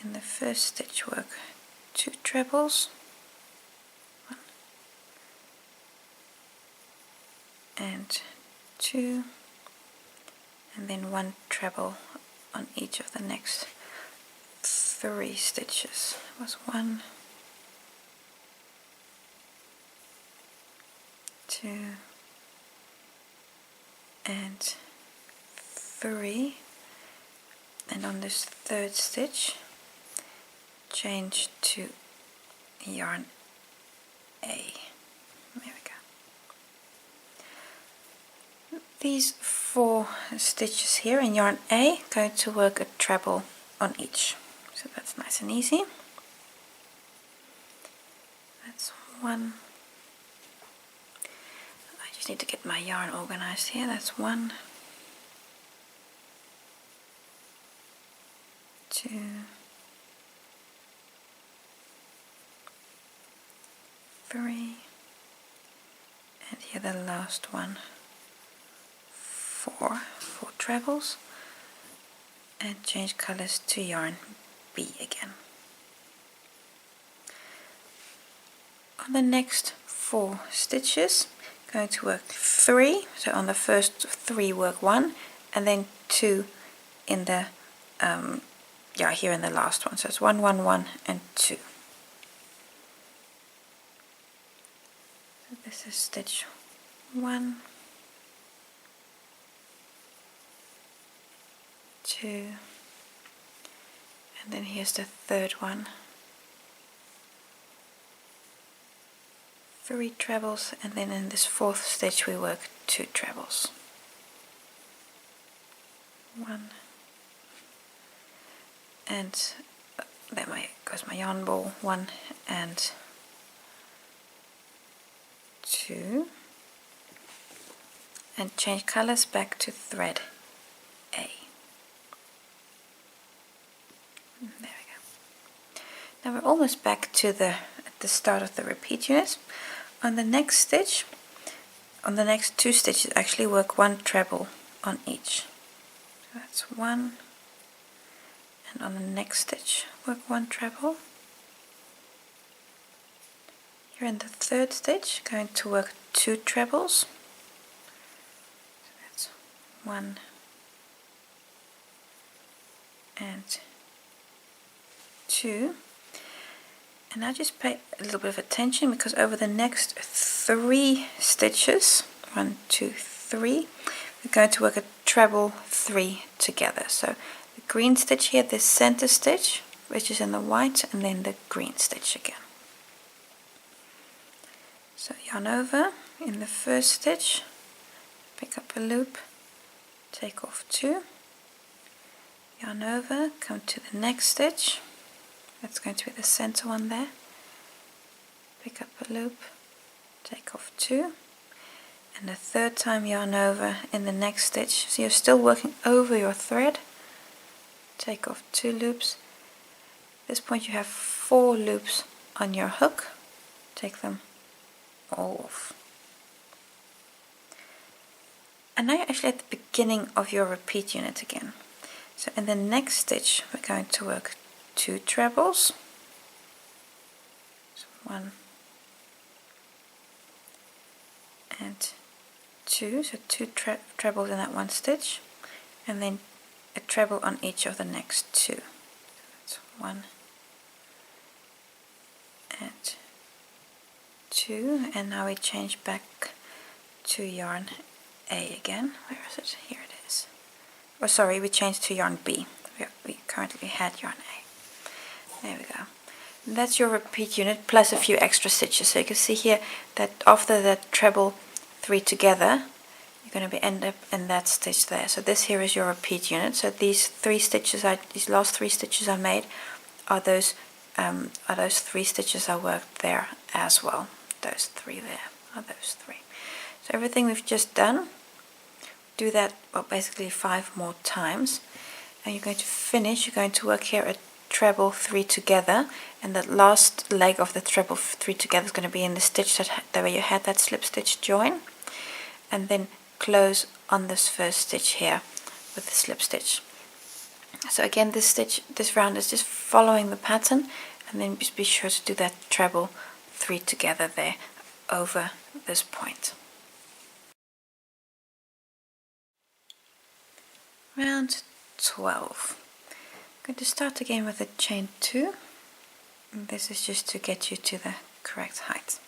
In the first stitch work 2 trebles, 1 and 2, and then 1 treble on each of the next 3 stitches. It was 1, 2, and 3, and on this third stitch change to yarn A. There we go. These 4 stitches here in yarn A going to work a treble on each, so that's nice and easy. That's 1. I just need to get my yarn organized here. That's 1, 2, 3, and here the last one, 4 trebles, and change colors to yarn B again. On the next 4 stitches, going to work 3, so on the first 3 work 1, and then 2 in the here in the last one, so it's 1, 1, 1 and 2. So this is stitch 1, 2, and then here's the third one, 3 trebles, and then in this 4th stitch we work 2 trebles. 1, and there goes my yarn ball, 1 and 2, and change colors back to thread A. There we go. Now we're almost back to at the start of the repeat unit. On the next stitch, on the next 2 stitches, actually work 1 treble on each. So that's 1, and on the next stitch work 1 treble. Here in the 3rd stitch, going to work 2 trebles. So that's 1 and 2. And now just pay a little bit of attention, because over the next 3 stitches, 1, 2, 3, we're going to work a treble 3 together. So the green stitch here, this center stitch, which is in the white, and then the green stitch again. So yarn over in the first stitch, pick up a loop, take off 2, yarn over, come to the next stitch. That's going to be the center one there. Pick up a loop, take off 2, and the 3rd time yarn over in the next stitch. So you're still working over your thread. Take off 2 loops. At this point you have 4 loops on your hook. Take them all off. And now you're actually at the beginning of your repeat unit again. So in the next stitch we're going to work 2 trebles, so 1 and 2, so 2 trebles in that one stitch, and then a treble on each of the next 2. So that's 1 and 2, and now we change back to yarn A again. Where is it? Here it is. Oh, sorry, we changed to yarn B. We currently had yarn A. There we go. And that's your repeat unit plus a few extra stitches. So you can see here that after the treble 3 together, you're going to end up in that stitch there. So this here is your repeat unit. So these 3 stitches, these last 3 stitches I made, are those 3 stitches I worked there as well. Those 3 there are those 3. So everything we've just done, do that basically 5 more times, and you're going to finish. You're going to work here a treble 3 together, and the last leg of the treble 3 together is going to be in the stitch that where you had that slip stitch join, and then close on this first stitch here with the slip stitch. So again, this round is just following the pattern, and then just be sure to do that treble 3 together there over this point. Round 12. I'm going to start again with a chain 2. And this is just to get you to the correct height.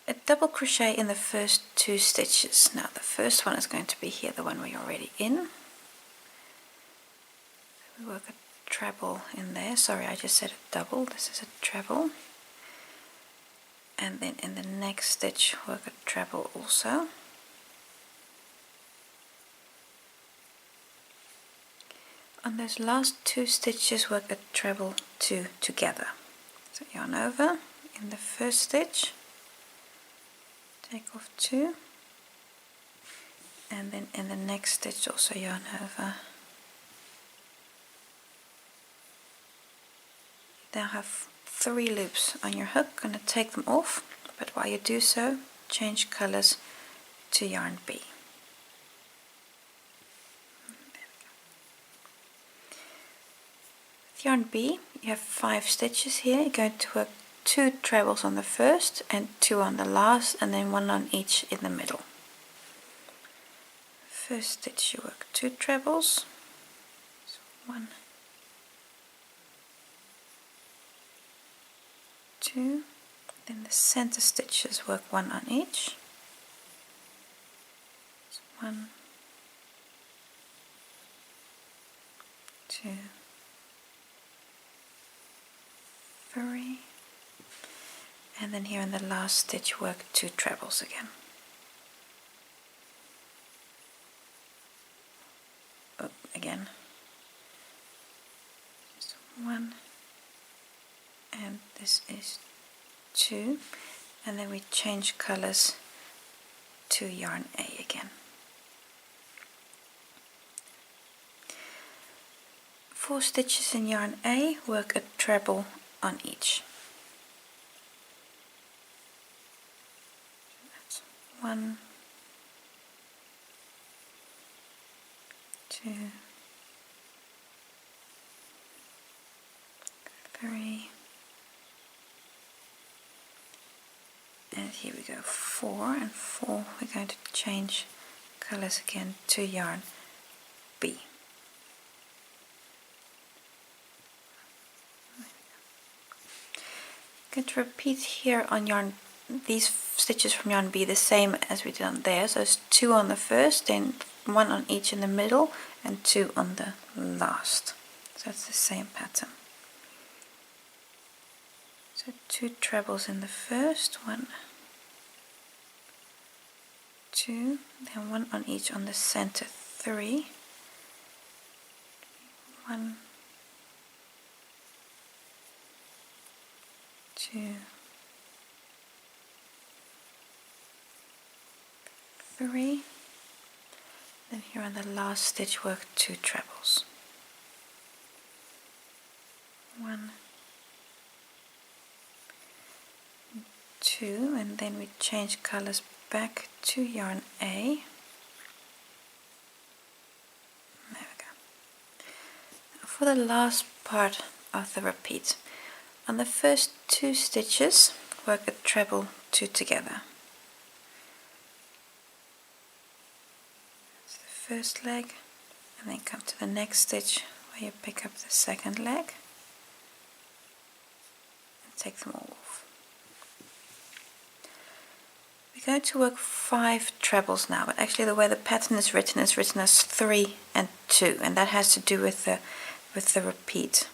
a double crochet in the first 2 stitches. Now the first one is going to be here, the one we're already in. We work a treble in there. Sorry, I just said a double. This is a treble. And then in the next stitch work a treble also. On those last 2 stitches work a treble 2 together. So yarn over in the first stitch, take off 2, and then in the next stitch also yarn over. You now have 3 loops on your hook. Going to take them off, but while you do so, change colors to yarn B. With yarn B, you have 5 stitches here. You're going to work 2 trebles on the first and 2 on the last, and then 1 on each in the middle. First stitch you work 2 trebles, so 1, 2, then the center stitches work 1 on each, so 1, 2, 3, and then here in the last stitch work 2 trebles again. Oh, again, just 1, and this is 2, and then we change colors to yarn A again. 4 stitches in yarn A, work a treble on each. That's 1, 2, 3, and here we go, 4, and 4 we're going to change colors again to yarn B. I'm going to repeat here on yarn these stitches from yarn B the same as we did on there. So it's 2 on the first, then 1 on each in the middle, and 2 on the last. So it's the same pattern. So 2 trebles in the first, 1, 2, then 1 on each on the center, 3, 1, 2, 3, then here on the last stitch work 2 trebles, 1, 2, and then we change colors back to yarn A. There we go. Now for the last part of the repeat, on the first 2 stitches work a treble 2 together. That's the first leg, and then come to the next stitch where you pick up the second leg and take them all off. We're going to work 5 trebles now, but actually the way the pattern is written as 3 and 2, and that has to do with the repeat.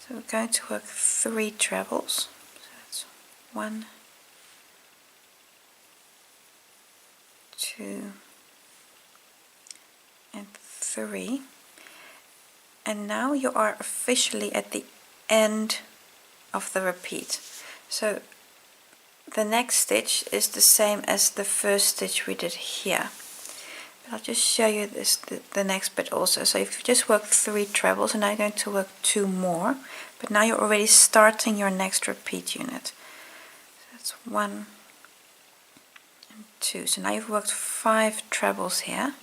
So we're going to work 3 trebles. So that's 1, 2, and 3. And now you are officially at the end of the repeat. So the next stitch is the same as the first stitch we did here. But I'll just show you this the next bit also. So if you just work 3 trebles, and now you're going to work 2 more, but now you're already starting your next repeat unit. So that's 1 and 2. So now you've worked 5 trebles here.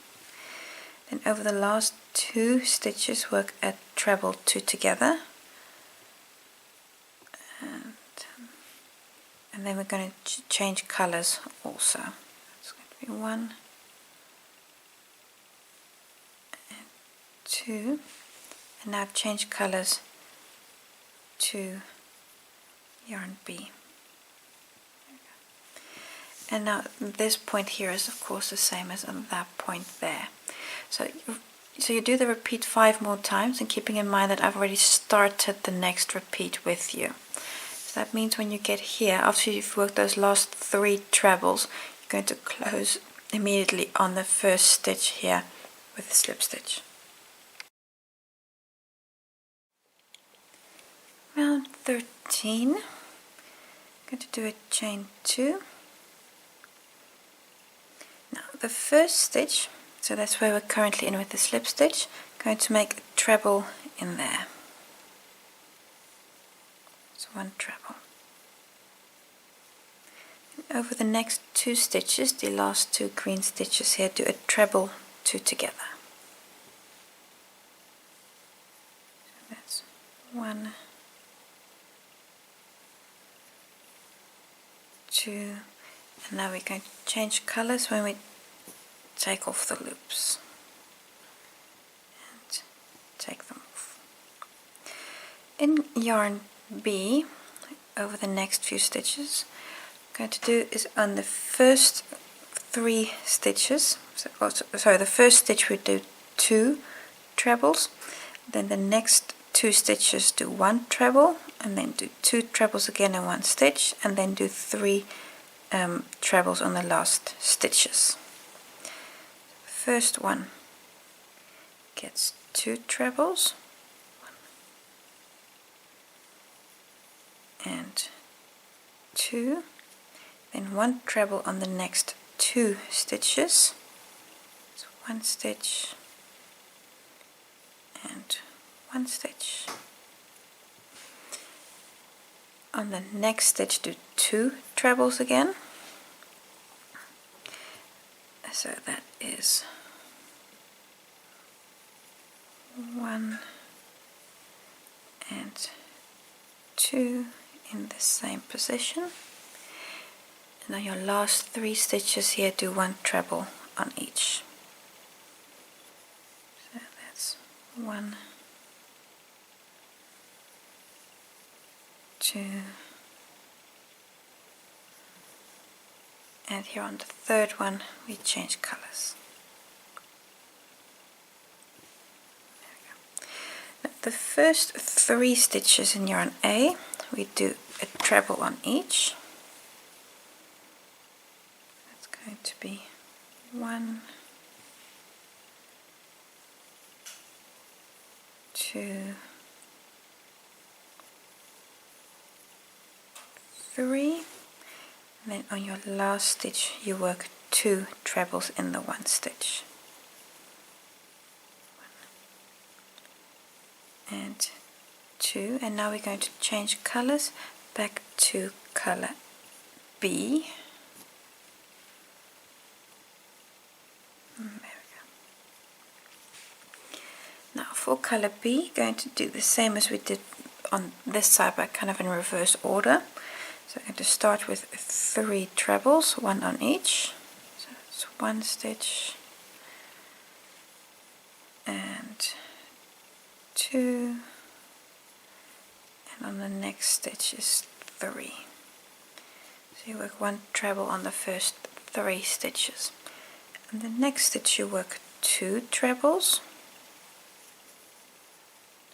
Then over the last 2 stitches work a treble 2 together. And then we're going to change colors also. It's going to be 1 and 2, and now I've changed colors to yarn B. And now this point here is of course the same as on that point there. So you do the repeat 5 more times, and keeping in mind that I've already started the next repeat with you. So that means when you get here, after you've worked those last 3 trebles, you're going to close immediately on the first stitch here with the slip stitch. Round 13, I'm going to do a chain 2. Now the first stitch, so that's where we're currently in with the slip stitch, going to make a treble in there. So 1 treble. And over the next 2 stitches, the last 2 green stitches here, do a treble 2 together. So that's 1, 2, and now we're going to change colors when we take off the loops and take them off. In yarn B, over the next few stitches, what I'm going to do is on the first 3 stitches, sorry, the first stitch we do 2 trebles, then the next 2 stitches do 1 treble, and then do 2 trebles again in 1 stitch, and then do 3 trebles on the last stitches. First one gets 2 trebles, 1 and 2, then 1 treble on the next 2 stitches, so 1 stitch and 1 stitch. On the next stitch do 2 trebles again, so that is 1 and 2 in the same position, and on your last 3 stitches here do 1 treble on each. So that's 1, 2, and here on the third one we change colors. There we go. Now, the first 3 stitches in yarn A, we do a treble on each. That's going to be 1, 2, 3, and then on your last stitch you work 2 trebles in the 1 stitch. 1 and 2, and now we're going to change colors back to color B. There we go. Now for color B, going to do the same as we did on this side, but kind of in reverse order. So I'm going to start with 3 trebles, 1 on each. So it's 1 stitch and 2, and on the next stitch is 3. So you work 1 treble on the first 3 stitches. And the next stitch you work 2 trebles.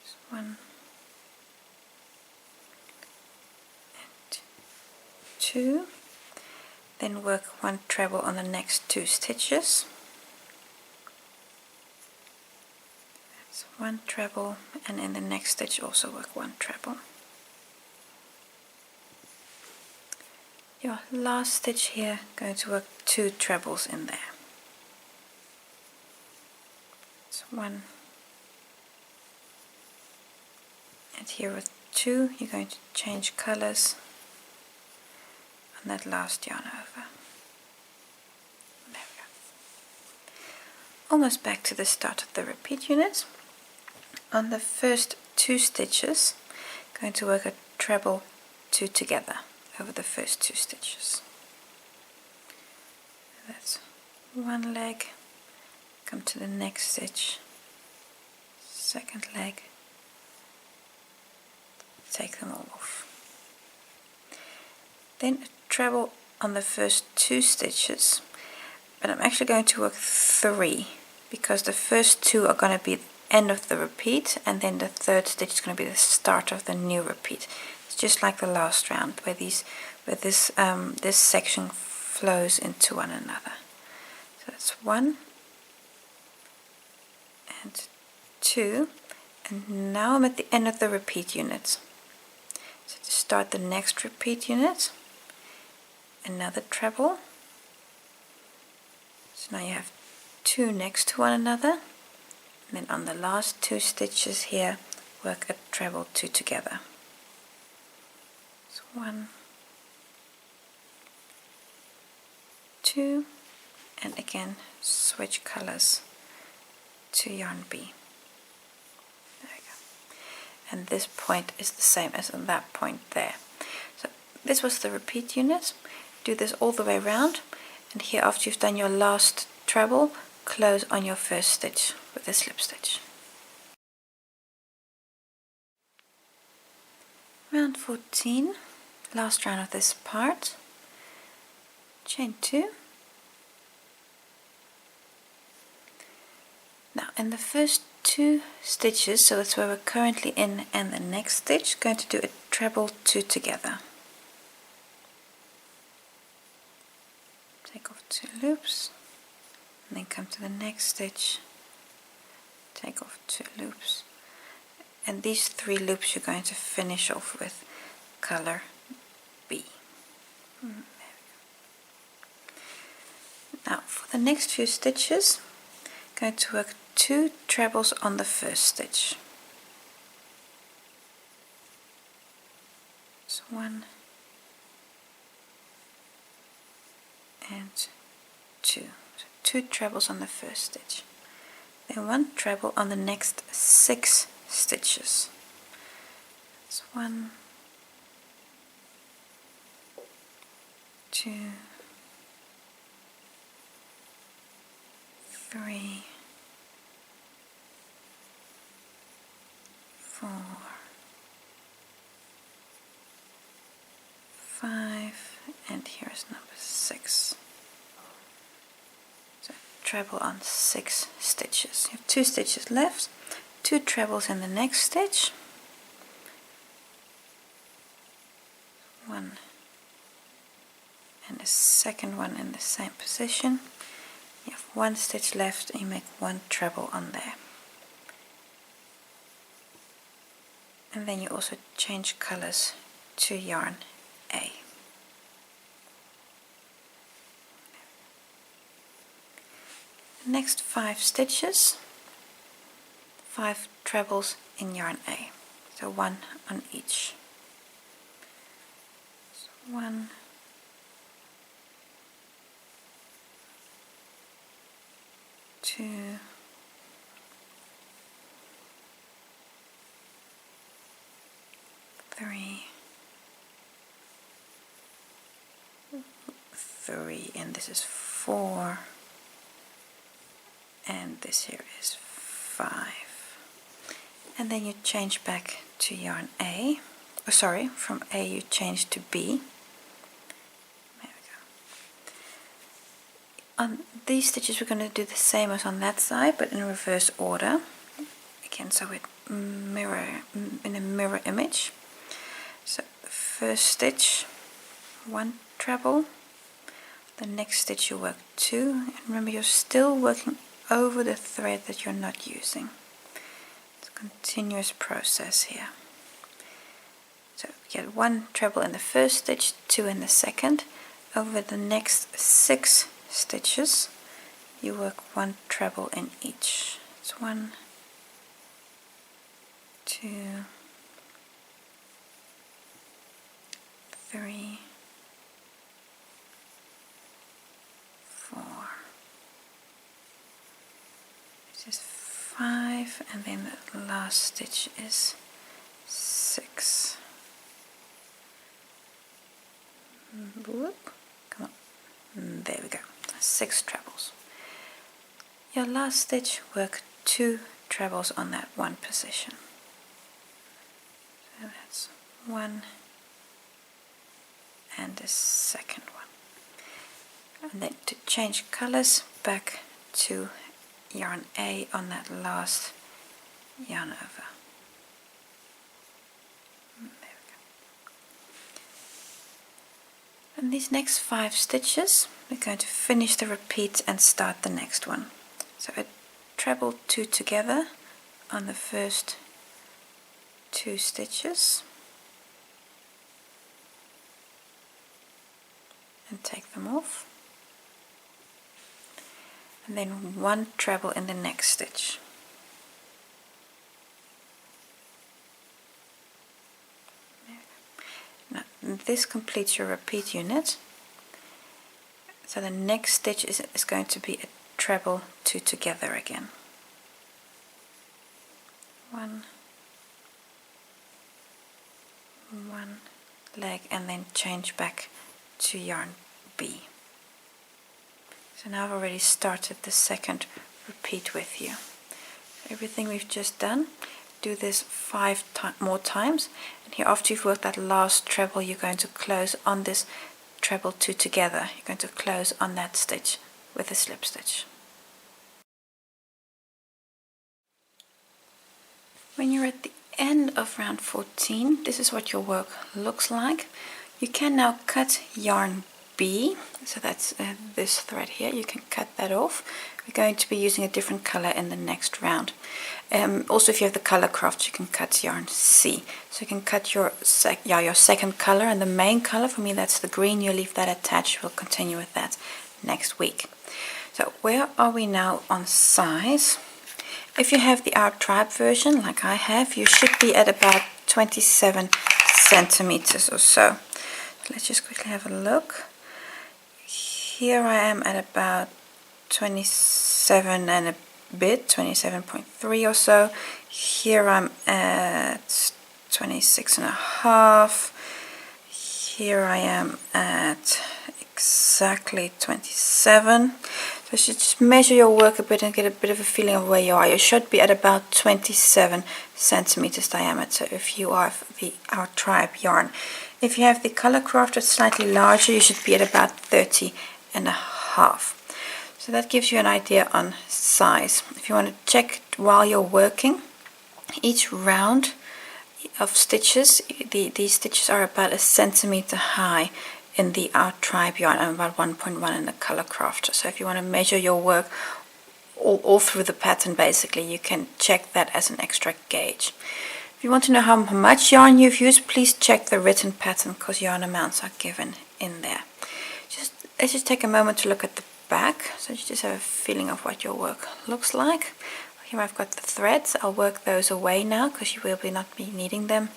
Just 1 and 2, then work 1 treble on the next 2 stitches. That's 1 treble, and in the next stitch also work 1 treble. Your last stitch here, going to work 2 trebles in there. So 1, and here with 2 you're going to change colors on that last yarn over. There we go. Almost back to the start of the repeat unit. On the first 2 stitches, going to work a treble 2 together over the first 2 stitches. That's 1 leg, come to the next stitch, second leg, take them all off. Then a treble on the first 2 stitches, but I'm actually going to work 3 because the first 2 are going to be the end of the repeat, and then the 3rd stitch is going to be the start of the new repeat. It's just like the last round where this section flows into one another. So that's 1 and 2, and now I'm at the end of the repeat unit. So to start the next repeat unit, another treble. So now you have 2 next to one another, and then on the last 2 stitches here work a treble 2 together. So 1, 2, and again switch colors to yarn B. There we go. And this point is the same as on that point there. So this was the repeat unit. Do this all the way around, and here after you've done your last treble, close on your first stitch with a slip stitch. Round 14, last round of this part. Chain 2. Now in the first 2 stitches, so that's where we're currently in, and the next stitch, going to do a treble 2 together. Take off 2 loops, and then come to the next stitch, take off 2 loops, and these 3 loops you're going to finish off with color B. There we go. Now for the next few stitches, I'm going to work 2 trebles on the first stitch. So 1 and 2. So 2 trebles on the first stitch. Then 1 treble on the next 6 stitches. That's 1, 2, 3, 4, 5, and here's number 6. So treble on 6 stitches. You have 2 stitches left, 2 trebles in the next stitch, 1 and a second one in the same position. You have 1 stitch left, and you make 1 treble on there. And then you also change colors to yarn A. Next 5 stitches, 5 trebles in yarn A, so 1 on each. So 1, 2, 3, 3, and this is 4, and this here is 5. And then you change back to yarn A. Oh, sorry, from A you change to B. There we go. On these stitches we're going to do the same as on that side, but in reverse order. Again, so it in a mirror image. So the first stitch, 1 treble. The next stitch you work 2, and remember you're still working over the thread that you're not using. It's a continuous process here. So you get 1 treble in the first stitch, 2 in the second. Over the next 6 stitches you work 1 treble in each. It's 1, 2, 3, 4. This is 5, and then the last stitch is 6. Whoop. Come on. There we go. 6 trebles. Your last stitch, work 2 trebles on that 1 position. So that's 1 and the second one. And then to change colors, back to yarn A on that last yarn over. There we go. And these next 5 stitches, we're going to finish the repeat and start the next one. So a treble 2 together on the first 2 stitches and take them off, and then 1 treble in the next stitch. Now this completes your repeat unit. So the next stitch is going to be a treble 2 together again. 1 leg, and then change back to yarn B. So now I've already started the second repeat with you. Everything we've just done, do this 5 more times, and here after you've worked that last treble, you're going to close on this treble 2 together. You're going to close on that stitch with a slip stitch. When you're at the end of round 14, this is what your work looks like. You can now cut yarn B, so that's this thread here. You can cut that off. We're going to be using a different color in the next round. Also, if you have the color craft, you can cut yarn C. So you can cut your second color, and the main color for me, that's the green. You leave that attached. We'll continue with that next week. So where are we now on size? If you have the Our Tribe version, like I have, you should be at about 27 centimeters or so. Let's just quickly have a look. Here I am at about 27 and a bit, 27.3 or so. Here I'm at 26 and a half. Here I am at exactly 27. So you should just measure your work a bit and get a bit of a feeling of where you are. You should be at about 27 centimeters diameter if you are the Our Tribe yarn. If you have the color craft that's slightly larger, you should be at about 30 and a half. So that gives you an idea on size. If you want to check while you're working, each round of stitches, these stitches are about 1 centimeter high in the Our Tribe yarn and about 1.1 in the color craft. So if you want to measure your work all through the pattern, basically, you can check that as an extra gauge. If you want to know how much yarn you've used, please check the written pattern because yarn amounts are given in there. Let's just take a moment to look at the back, so you just have a feeling of what your work looks like. Here I've got the threads. I'll work those away now because you will not be needing them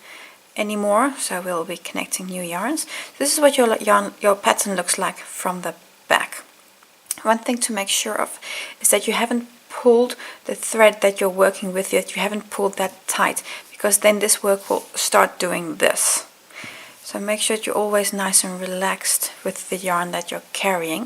anymore, so we'll be connecting new yarns. This is what your pattern looks like from the back. One thing to make sure of is that you haven't pulled the thread that you're working with yet. You haven't pulled that tight, because then this work will start doing this. So make sure that you're always nice and relaxed with the yarn that you're carrying.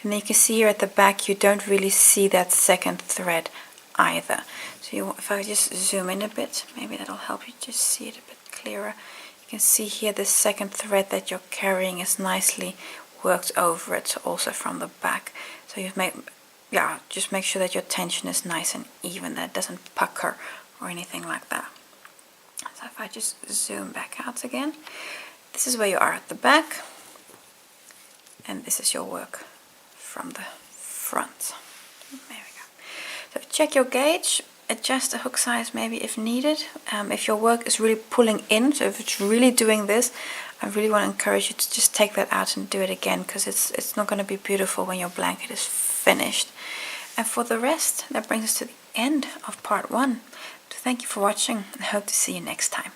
And then you can see here at the back, you don't really see that second thread either. So if I just zoom in a bit, maybe that'll help you just see it a bit clearer. You can see here the second thread that you're carrying is nicely worked over it, also from the back. So you've made, just make sure that your tension is nice and even, that it doesn't pucker or anything like that. So if I just zoom back out again, this is where you are at the back, and this is your work from the front. There we go. So check your gauge, adjust the hook size maybe if needed. If your work is really pulling in, so if it's really doing this, I really want to encourage you to just take that out and do it again, because it's not going to be beautiful when your blanket is finished. And for the rest, that brings us to the end of part 1. Thank you for watching, and I hope to see you next time.